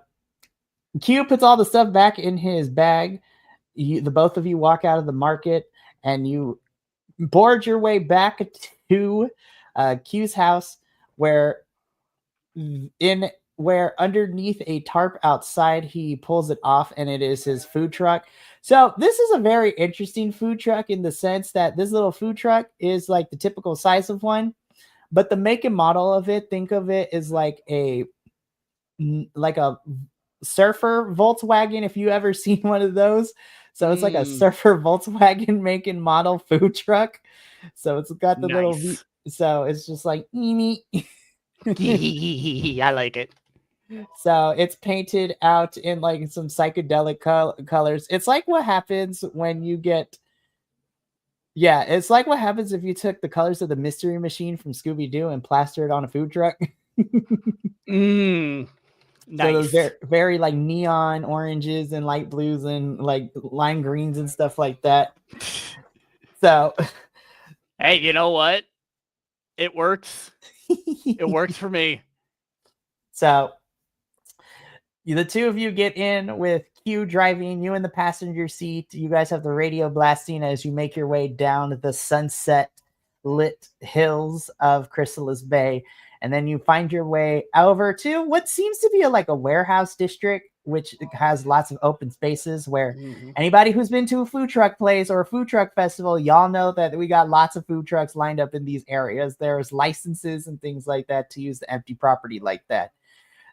Q puts all the stuff back in his bag. The both of you walk out of the market and you board your way back to Q's house, where underneath a tarp outside he pulls it off and it is his food truck. So this is a very interesting food truck in the sense that this little food truck is like the typical size of one, but the make and model of it, think of it as like a surfer Volkswagen, if you ever seen one of those. So it's like a surfer Volkswagen make and model food truck. So it's got the little so it's just like I like it. So it's painted out in like some psychedelic colors. It's like what happens when you get it's like what happens if you took the colors of the Mystery Machine from Scooby-Doo and plastered it on a food truck. Nice. So those very like neon oranges and light blues and like lime greens and stuff like that. So hey, you know what? It works. It works for me. So the two of you get in with Q driving, you in the passenger seat. You guys have the radio blasting as you make your way down the sunset lit hills of Chrysalis Bay. And then you find your way over to what seems to be like a warehouse district, which has lots of open spaces where anybody who's been to a food truck place or a food truck festival, y'all know that we got lots of food trucks lined up in these areas. There's licenses and things like that to use the empty property like that.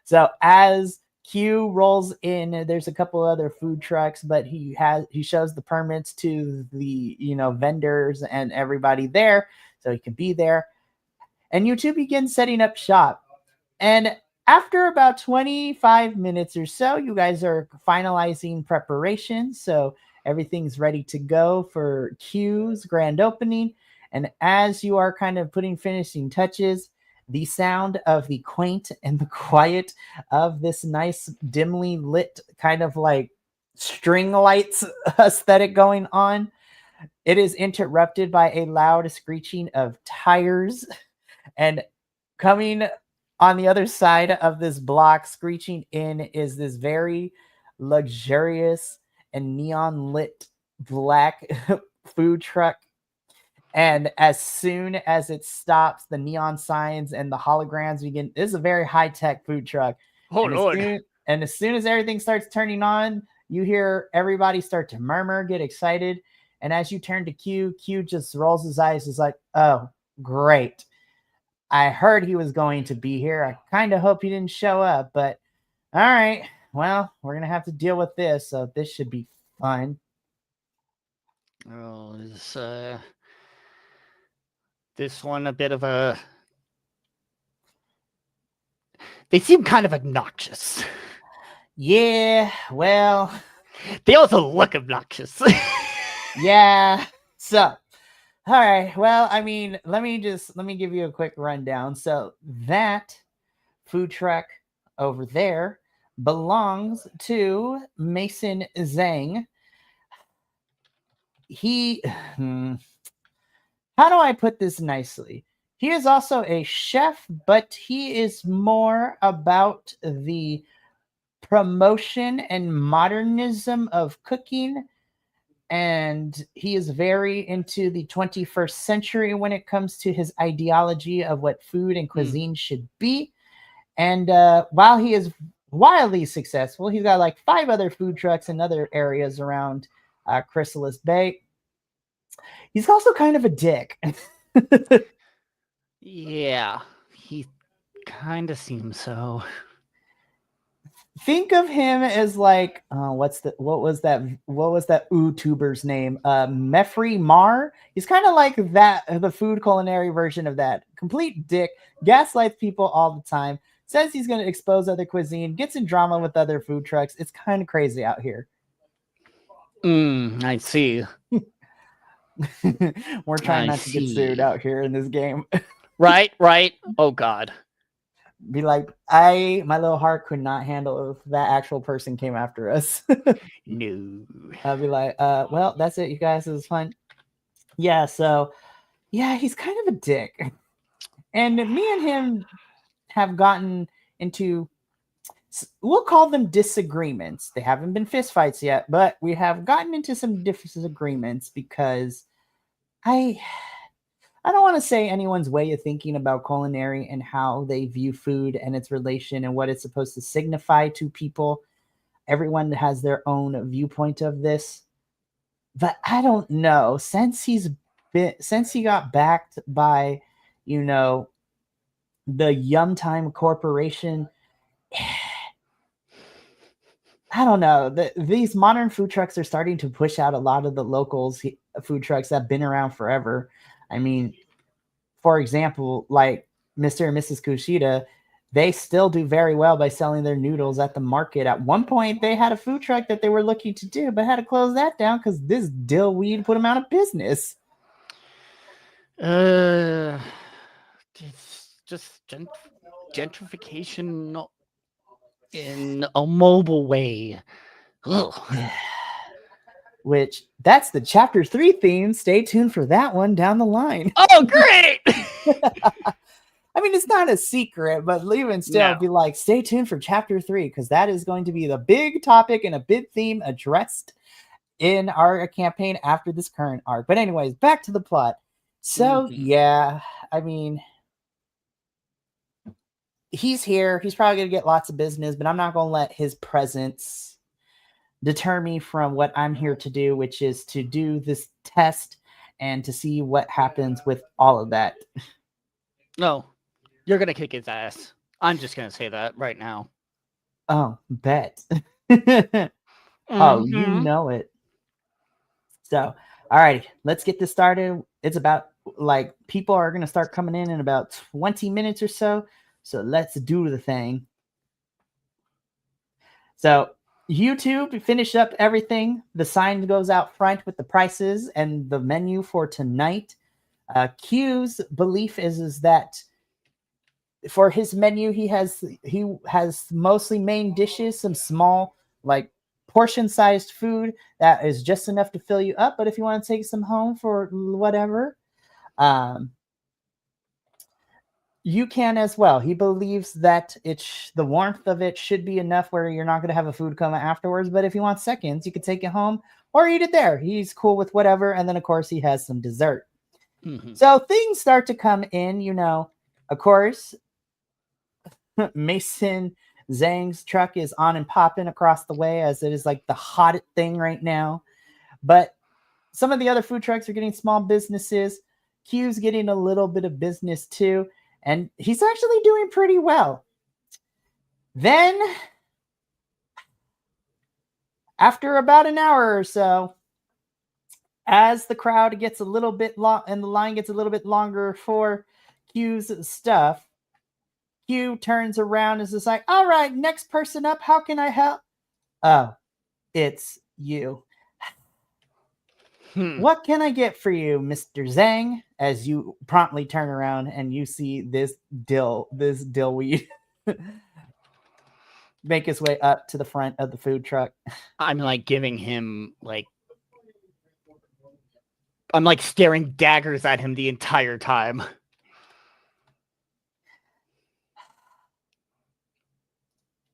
So as Q rolls in, there's a couple other food trucks, but he shows the permits to the vendors and everybody there, so he can be there. And you two begin setting up shop. And after about 25 minutes or so, you guys are finalizing preparations. So everything's ready to go for Q's grand opening. And as you are kind of putting finishing touches, the sound of the quaint and the quiet of this nice dimly lit kind of like string lights aesthetic going on. It is interrupted by a loud screeching of tires, and coming on the other side of this block, screeching in, is this very luxurious and neon lit black food truck. And as soon as it stops, the neon signs and the holograms begin. This is a very high tech food truck. Oh And Lord. as soon as everything starts turning on, you hear everybody start to murmur, get excited. And as you turn to Q just rolls his eyes, is like, "Oh, great. I heard he was going to be here. I kind of hope he didn't show up, but all right. Well, we're going to have to deal with this. So this should be fun." Oh, this one a bit of a. They seem kind of obnoxious. Yeah, well, They also look obnoxious. yeah. So, all right. Well, I mean, let me give you a quick rundown. So, that food truck over there belongs to Mason Zhang. He how do I put this nicely? He is also a chef, but he is more about the promotion and modernism of cooking. And he is very into the 21st century when it comes to his ideology of what food and cuisine should be. And while he is wildly successful, he's got like 5 other food trucks in other areas around Chrysalis Bay. He's also kind of a dick. Yeah, he kind of seems so. Think of him as like what was that YouTuber's name? Mefri Mar. He's kind of like that, the food culinary version of that. Complete dick, gaslights people all the time, says he's going to expose other cuisine, gets in drama with other food trucks. It's kind of crazy out here. I see. We're trying not to get sued out here in this game. Right. Oh God. Be like, my little heart could not handle if that actual person came after us. No. I'll be like, well, that's it, you guys. It was fun. Yeah, so yeah, he's kind of a dick. And me and him have gotten into, we'll call them disagreements. They haven't been fistfights yet, but we have gotten into some disagreements because I don't want to say anyone's way of thinking about culinary and how they view food and its relation and what it's supposed to signify to people. Everyone has their own viewpoint of this. But I don't know. Since he got backed by, the Yum Time Corporation, I don't know. These modern food trucks are starting to push out a lot of the locals food trucks that have been around forever. I mean, for example, like Mr. and Mrs. Kushida, they still do very well by selling their noodles at the market. At one point, they had a food truck that they were looking to do, but had to close that down because this dill weed put them out of business. It's just gentrification in a mobile way. Ugh. Which that's the chapter 3 theme. Stay tuned for that one down the line. Oh, great! I mean, it's not a secret, but even still, be like, stay tuned for chapter 3 because that is going to be the big topic and a big theme addressed in our campaign after this current arc. But anyways, back to the plot. So yeah, I mean, he's here. He's probably going to get lots of business, but I'm not going to let his presence deter me from what I'm here to do, which is to do this test and to see what happens with all of that. No, you're going to kick his ass. I'm just going to say that right now. Oh, bet. Oh, you know it. So, all right, let's get this started. It's about like people are going to start coming in about 20 minutes or so. So let's do the thing. So YouTube finished up everything. The sign goes out front with the prices and the menu for tonight. Q's belief is that for his menu, he has mostly main dishes, some small like portion-sized food that is just enough to fill you up. But if you want to take some home for whatever, um, you can as well. He believes that the warmth of it should be enough where you're not going to have a food coma afterwards. But if you want seconds, you could take it home or eat it there. He's cool with whatever. And then, of course, he has some dessert. Mhm. So things start to come in, Of course, Mason Zhang's truck is on and popping across the way as it is like the hottest thing right now. But some of the other food trucks are getting small businesses. Q's getting a little bit of business too. And he's actually doing pretty well. Then, after about an hour or so, as the crowd gets a little bit long and the line gets a little bit longer for Q's stuff, Q turns around and is like, all right, next person up. How can I help? Oh, it's you. What can I get for you, Mr. Zhang? As you promptly turn around and you see this dillweed make his way up to the front of the food truck. I'm like giving him like I'm like staring daggers at him the entire time.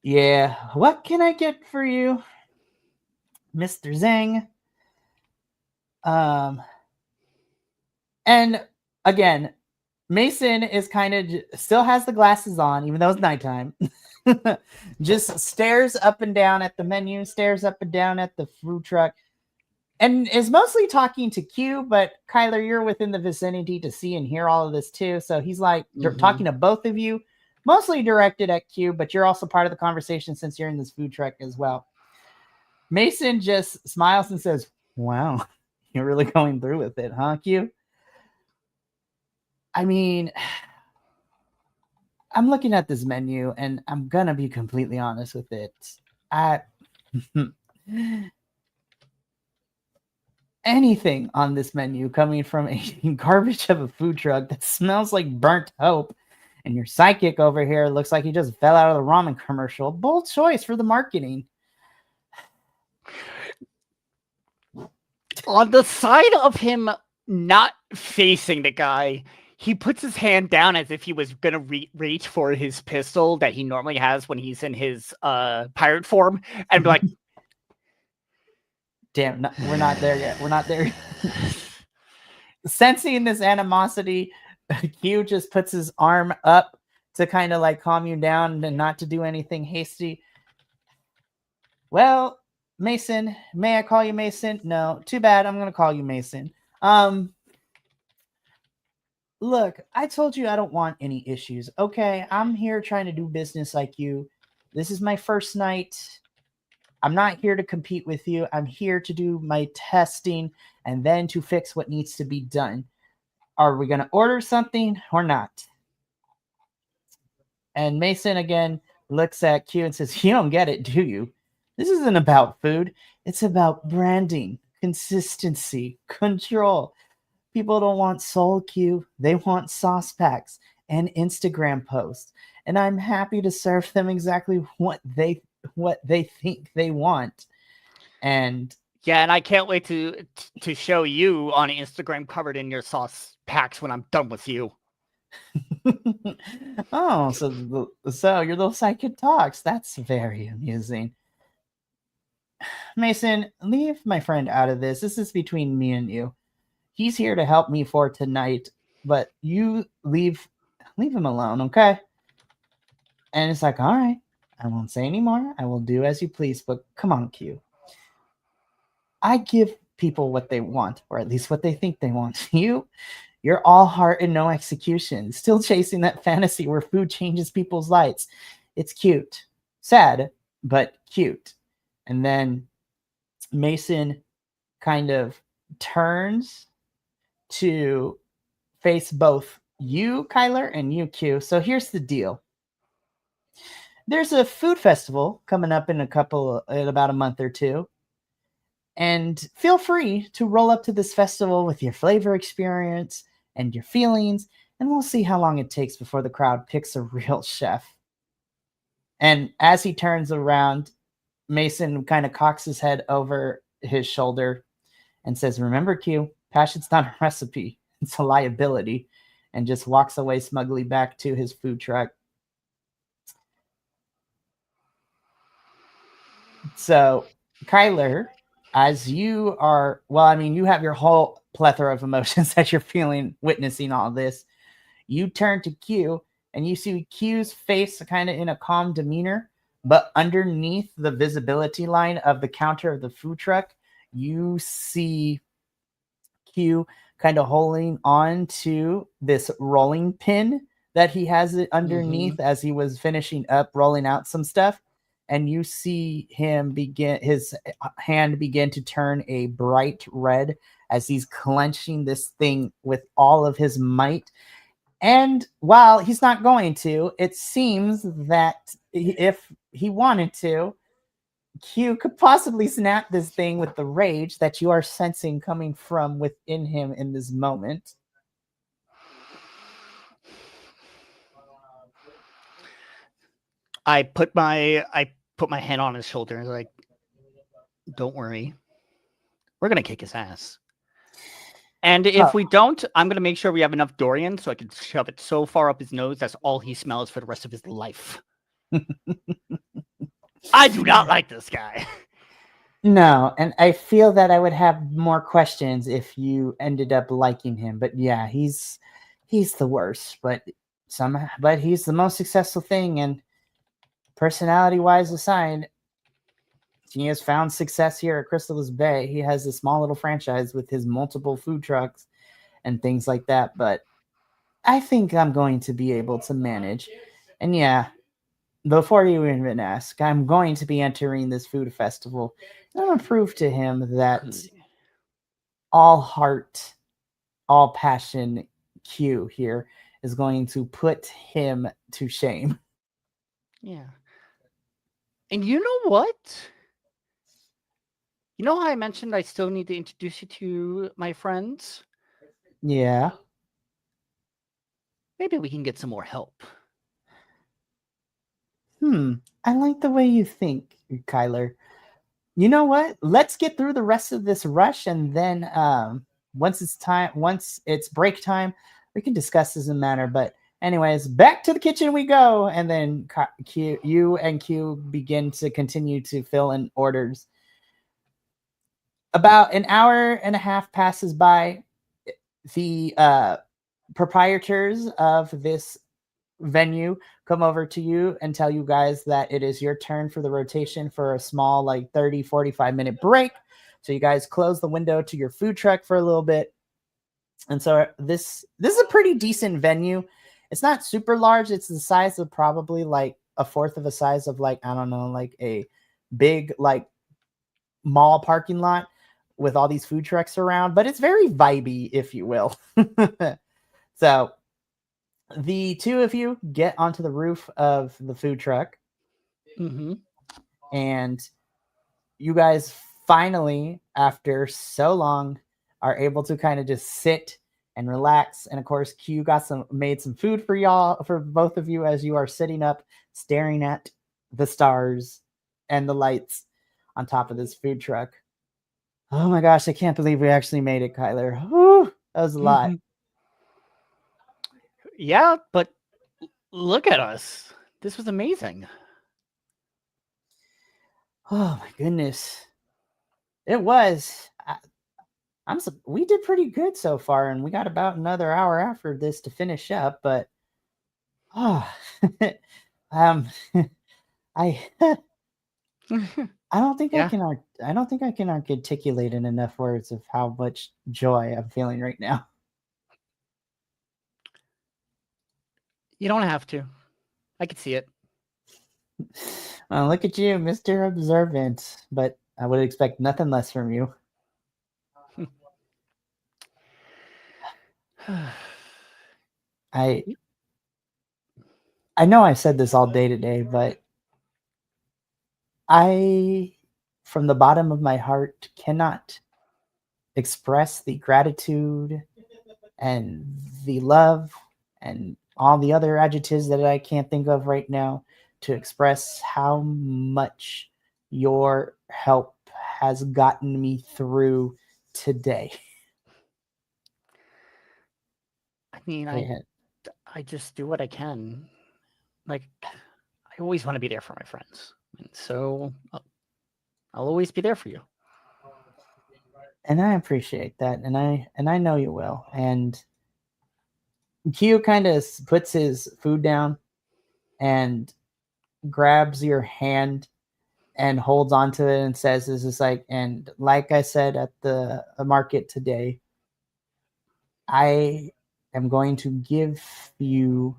Yeah, what can I get for you, Mr. Zhang? And again, Mason is kind of still has the glasses on, even though it's nighttime. Just stares up and down at the menu, stares up and down at the food truck, and is mostly talking to Q. But Kyler, you're within the vicinity to see and hear all of this too. So he's like talking to both of you, mostly directed at Q, but you're also part of the conversation since you're in this food truck as well. Mason just smiles and says, "Wow, you're really going through with it, huh, Q?" I mean, I'm looking at this menu and I'm gonna be completely honest with it. Anything on this menu coming from a garbage of a food truck that smells like burnt hope, and your psychic over here looks like he just fell out of the ramen commercial. Bold choice for the marketing. On the side of him not facing the guy, he puts his hand down as if he was gonna reach for his pistol that he normally has when he's in his pirate form, and be like, "Damn, no, we're not there yet. We're not there." Sensing this animosity, Q just puts his arm up to kind of like calm you down and not to do anything hasty. Well, Mason, may I call you Mason? No, too bad. I'm gonna call you Mason. Look, I told you I don't want any issues. Okay, I'm here trying to do business like you. This is my first night. I'm not here to compete with you. I'm here to do my testing and then to fix what needs to be done. Are we gonna order something or not? And Mason again looks at Q and says, "You don't get it, do you? This isn't about food. It's about branding, consistency, control. People don't want soul Q. They want sauce packs and Instagram posts. And I'm happy to serve them exactly what they think they want." And yeah, and I can't wait to show you on Instagram covered in your sauce packs when I'm done with you. oh, so your little psychic talks. That's very amusing. Mason, leave my friend out of this. This is between me and you. He's here to help me for tonight, but you leave him alone, okay? And it's like, all right, I won't say anymore. I will do as you please, but come on, Q. I give people what they want, or at least what they think they want. You're all heart and no execution, still chasing that fantasy where food changes people's lives. It's cute. Sad, but cute. And then Mason kind of turns to face both you, Kyler, and you, Q. So here's the deal. There's a food festival coming up in about a month or two. And feel free to roll up to this festival with your flavor experience and your feelings and we'll see how long it takes before the crowd picks a real chef. And as he turns around, Mason kind of cocks his head over his shoulder and says, "Remember, Q, passion's not a recipe, it's a liability," and just walks away smugly back to his food truck. So, Kyler, as you are, well, I mean, you have your whole plethora of emotions that you're feeling witnessing all this. You turn to Q and you see Q's face kind of in a calm demeanor, but underneath the visibility line of the counter of the food truck, you see Q kind of holding on to this rolling pin that he has it underneath as he was finishing up rolling out some stuff. And you see him begin, his hand begin to turn a bright red as he's clenching this thing with all of his might. And while he's not going to, it seems that if he wanted to, Q could possibly snap this thing with the rage that you are sensing coming from within him in this moment. I put my hand on his shoulder and like, don't worry, we're gonna kick his ass. And if we don't, I'm gonna make sure we have enough Dorian so I can shove it so far up his nose that's all he smells for the rest of his life. I do not like this guy. No, and I feel that I would have more questions if you ended up liking him. But yeah, he's the worst, but he's the most successful thing, and personality wise aside, he has found success here at Chrysalis Bay. He has a small little franchise with his multiple food trucks and things like that, but I think I'm going to be able to manage. And yeah, before you even ask, I'm going to be entering this food festival. And I'm going to prove to him that all heart, all passion Q here is going to put him to shame. Yeah. And you know what? You know how I mentioned I still need to introduce you to my friends? Yeah. Maybe we can get some more help. I like the way you think, Kyler. You know what? Let's get through the rest of this rush, and then once it's break time, we can discuss this in manner. But anyways, back to the kitchen we go, and then you and Q begin to continue to fill in orders. About an hour and a half passes by. The proprietors of this venue come over to you and tell you guys that it is your turn for the rotation for a small like 30-45 minute break. So you guys close the window to your food truck for a little bit. And so this is a pretty decent venue. It's not super large. It's the size of probably like a fourth of a size of like, I don't know, like a big like mall parking lot with all these food trucks around, but it's very vibey, if you will. So the two of you get onto the roof of the food truck, and you guys finally, after so long, are able to kind of just sit and relax. And of course, Q made some food for y'all, for both of you, as you are sitting up staring at the stars and the lights on top of this food truck. Oh my gosh, I can't believe we actually made it, Kyler. Whew, that was a lot. Yeah, but look at us. This was amazing. Oh my goodness. It was. We did pretty good so far, and we got about another hour after this to finish up, but oh, um I I don't think Yeah. I don't think I can articulate in enough words of how much joy I'm feeling right now. You don't have to. I could see it. Well, look at you, Mr. Observant, but I would expect nothing less from you. I know I said this all day today, but I, from the bottom of my heart, cannot express the gratitude and the love and all the other adjectives that I can't think of right now to express how much your help has gotten me through today. I mean, Yeah. I just do what I can. Like, I always want to be there for my friends, and so I'll always be there for you. And I appreciate that, and I know you will. And Q kind of puts his food down and grabs your hand and holds onto it and says, "This is like," and like I said at the market today, I am going to give you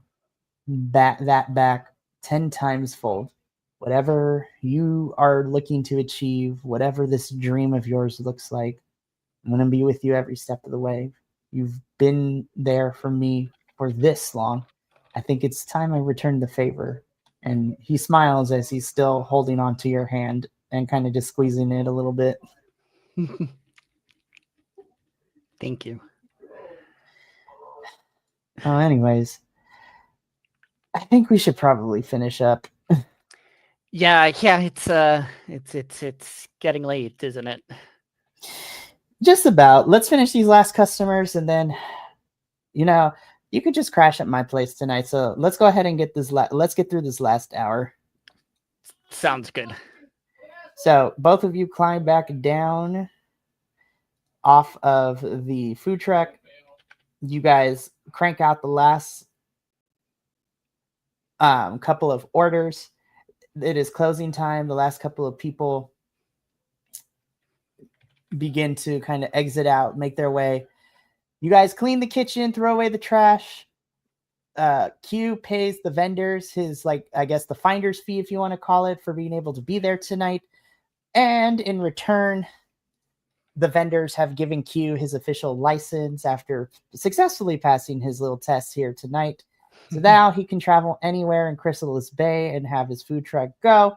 that back 10 times fold. Whatever you are looking to achieve, whatever this dream of yours looks like, I'm going to be with you every step of the way. You've been there for me for this long. I think it's time I return the favor." And he smiles as he's still holding on to your hand and kind of just squeezing it a little bit. Thank you. Oh, anyways, I think we should probably finish up. Yeah, it's getting late, isn't it? Just about. Let's finish these last customers and then, you know, you could just crash at my place tonight. So let's go ahead and get this. Let's get through this last hour. Sounds good. So both of you climb back down off of the food truck. You guys crank out the last couple of orders. It is closing time. The last couple of people begin to kind of exit out, make their way. You guys clean the kitchen, throw away the trash. Q pays the vendors his, like, I guess the finder's fee, if you want to call it, for being able to be there tonight. And in return, the vendors have given Q his official license after successfully passing his little test here tonight. So now he can travel anywhere in Chrysalis Bay and have his food truck go.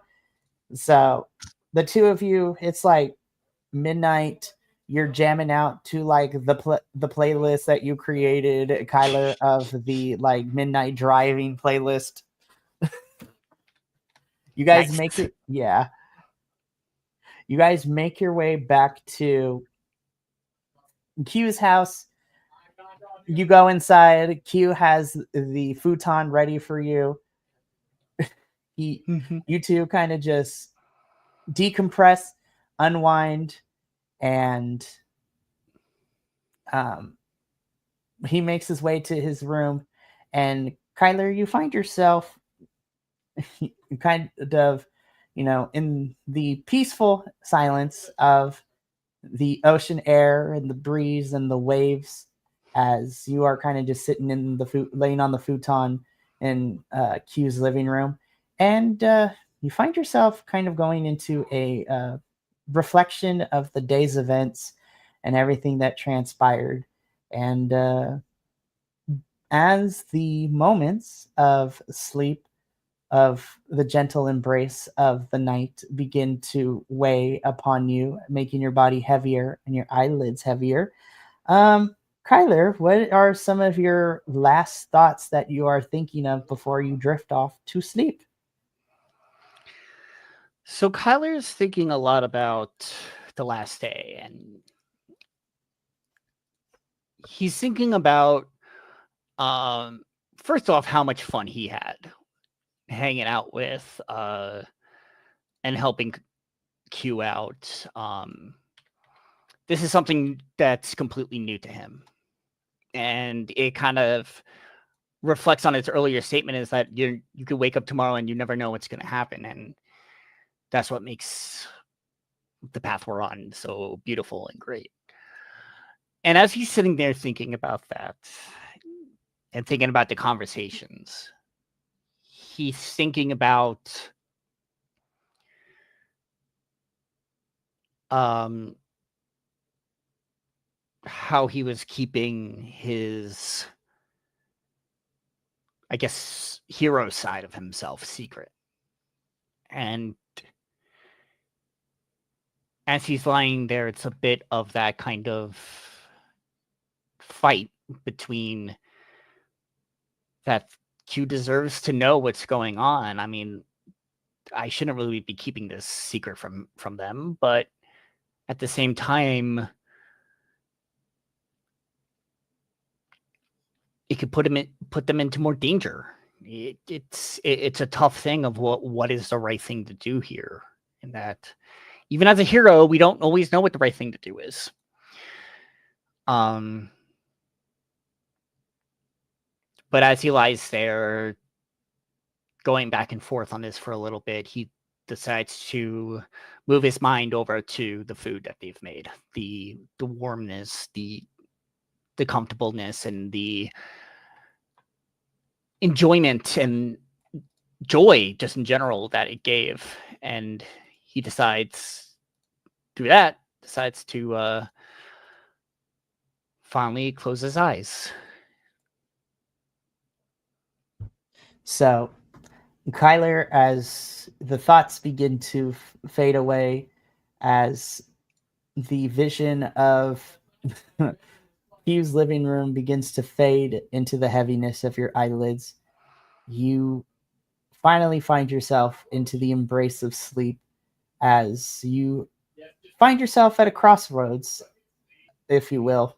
So the two of you, it's like midnight. You're jamming out to like the playlist that you created, Kyler, of the like midnight driving playlist. You guys Nice. make it, yeah. You guys make your way back to Q's house. You go inside. Q has the futon ready for you. You two kind of just decompress, unwind, and he makes his way to his room. And Kyler, you find yourself kind of, in the peaceful silence of the ocean air and the breeze and the waves, as you are kind of just sitting in the laying on the futon in Q's living room. And you find yourself kind of going into a reflection of the day's events and everything that transpired. And as the moments of sleep, of the gentle embrace of the night begin to weigh upon you, making your body heavier and your eyelids heavier. Kyler, what are some of your last thoughts that you are thinking of before you drift off to sleep? So Kyler's thinking a lot about the last day, and he's thinking about um first off how much fun he had hanging out with and helping Q out. This is something that's completely new to him, and it kind of reflects on his earlier statement, is that you could wake up tomorrow and you never know what's going to happen, and that's what makes the path we're on so beautiful and great. And as he's sitting there thinking about that and thinking about the conversations, he's thinking about um how he was keeping his, I guess, hero side of himself secret. And as he's lying there, it's a bit of that kind of fight between that Q deserves to know what's going on. I mean, I shouldn't really be keeping this secret from them, but at the same time, it could put them into more danger. It's a tough thing of what is the right thing to do here, and that even as a hero, we don't always know what the right thing to do is. But as he lies there, going back and forth on this for a little bit, he decides to move his mind over to the food that they've made, the warmness, the comfortableness, and the enjoyment and joy just in general that it gave. And he decides to finally close his eyes. So, Kyler, as the thoughts begin to fade away, as the vision of Hugh's living room begins to fade into the heaviness of your eyelids, you finally find yourself into the embrace of sleep as you find yourself at a crossroads, if you will.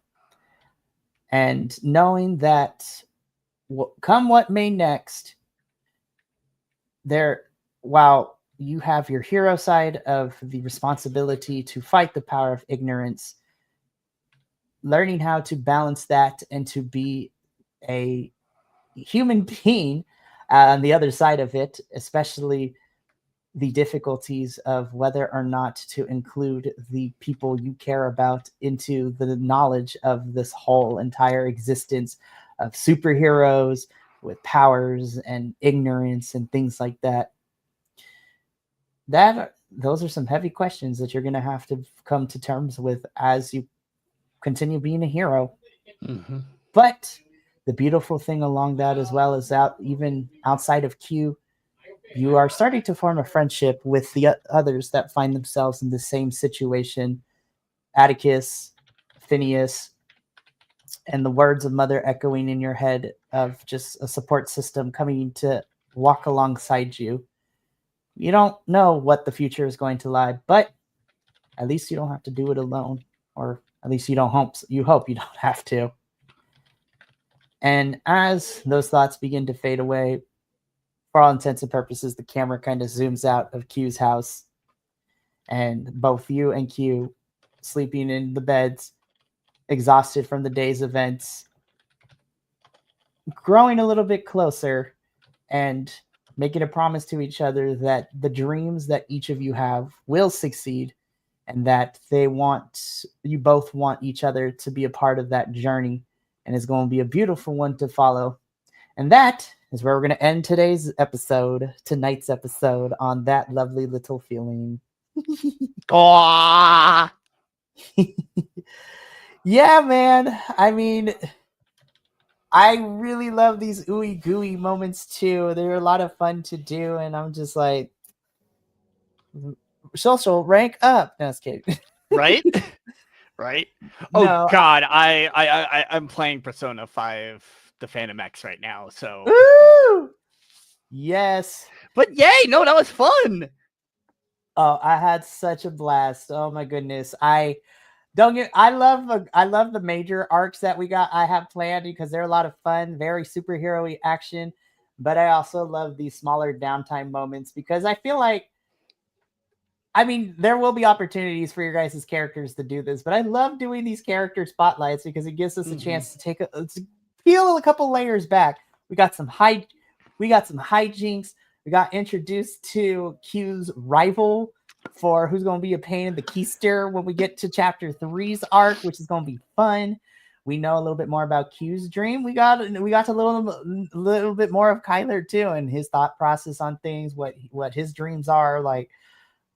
And knowing that come what may next, there, while you have your hero side of the responsibility to fight the power of ignorance, learning how to balance that and to be a human being on the other side of it, especially the difficulties of whether or not to include the people you care about into the knowledge of this whole entire existence of superheroes with powers and ignorance and things like that. Those are some heavy questions that you're going to have to come to terms with as you continue being a hero. Mm-hmm. But the beautiful thing along that, as well as even outside of Q, you are starting to form a friendship with the others that find themselves in the same situation. Atticus, Phineas, and the words of Mother echoing in your head of just a support system coming to walk alongside you. You don't know what the future is going to lie, but at least you don't have to do it alone, or at least you hope you don't have to. And as those thoughts begin to fade away, for all intents and purposes, the camera kind of zooms out of Q's house, and both you and Q sleeping in the beds, exhausted from the day's events, growing a little bit closer and making a promise to each other that the dreams that each of you have will succeed, and that you both want each other to be a part of that journey, and it's going to be a beautiful one to follow. And that is where we're going to end tonight's episode, on that lovely little feeling. Oh, yeah, man. I mean, I really love these ooey gooey moments too. They're a lot of fun to do, and I'm just like, social rank up. No, just kidding. right, right. No, Oh God, I'm playing Persona 5, the Phantom X right now. So, woo! Yes. but yay! No, that was fun. Oh, I had such a blast. Oh my goodness. I love the major arcs that I have planned, because they're a lot of fun, very superhero-y action. But I also love these smaller downtime moments, because I feel like, I mean, there will be opportunities for your guys' characters to do this, but I love doing these character spotlights because it gives us a chance to to peel a couple layers back. We got some hijinks. We got introduced to Q's rival for who's going to be a pain in the keister when we get to chapter 3's arc, which is going to be fun. We know a little bit more about Q's dream. We got a little bit more of Kyler too, and his thought process on things, what his dreams are. Like,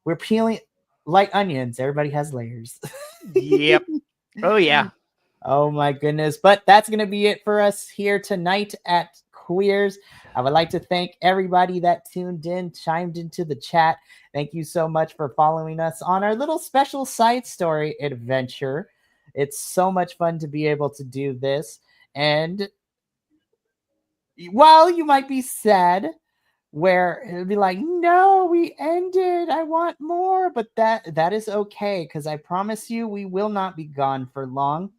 we're peeling like onions. Everybody has layers. Yep. Oh yeah. Oh my goodness. But that's going to be it for us here tonight at QUEERZ. I would like to thank everybody that tuned in, chimed into the chat. Thank you so much for following us on our little special side story adventure. It's so much fun to be able to do this. And While you might be sad, where it'll be like, no, we ended. I want more. But that is okay, because I promise you we will not be gone for long.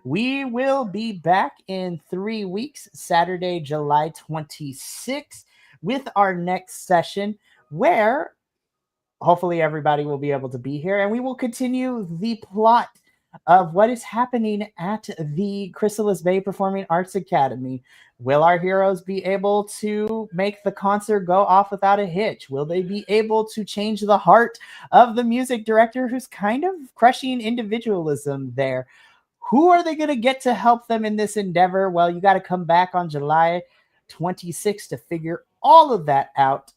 We will be back in 3 weeks, Saturday, July 26th, with our next session, where hopefully everybody will be able to be here, and we will continue the plot of what is happening at the Chrysalis Bay Performing Arts Academy. Will our heroes be able to make the concert go off without a hitch? Will they be able to change the heart of the music director who's kind of crushing individualism there? Who are they going to get to help them in this endeavor? Well, you got to come back on July 26th to figure all of that out.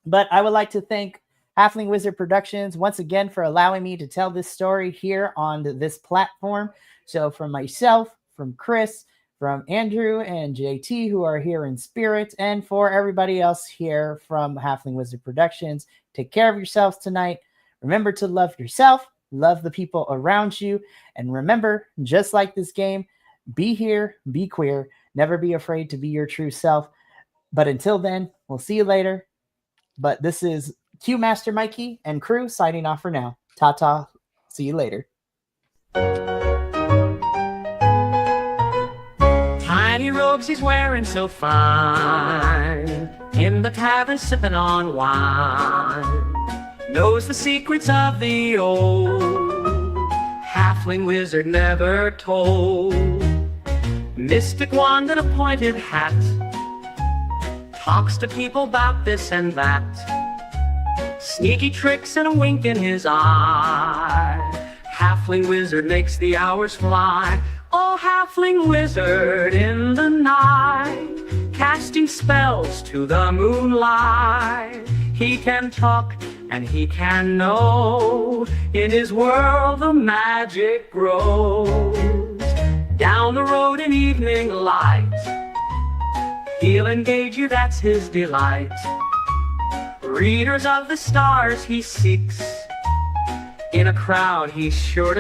But I would like to thank Halfling Wizard Productions once again for allowing me to tell this story here on this platform. So from myself, from Chris, from Andrew and JT, who are here in spirit, and for everybody else here from Halfling Wizard Productions, take care of yourselves tonight. Remember to love yourself, love the people around you, and remember, just like this game, be here, be queer, never be afraid to be your true self. But until then, we'll see you later. But this is Q Master Mikey and crew signing off for now. Ta-ta. See you later. Tiny robes he's wearing so fine, in the tavern sipping on wine, knows the secrets of the old halfling wizard never told. Mystic wand and a pointed hat, talks to people about this and that, sneaky tricks and a wink in his eye. Halfling wizard makes the hours fly. Oh, halfling wizard in the night, casting spells to the moonlight. He can talk and he can know, in his world the magic grows. Down the road in evening light, he'll engage you, that's his delight. Readers of the stars he seeks, in a crowd he's sure to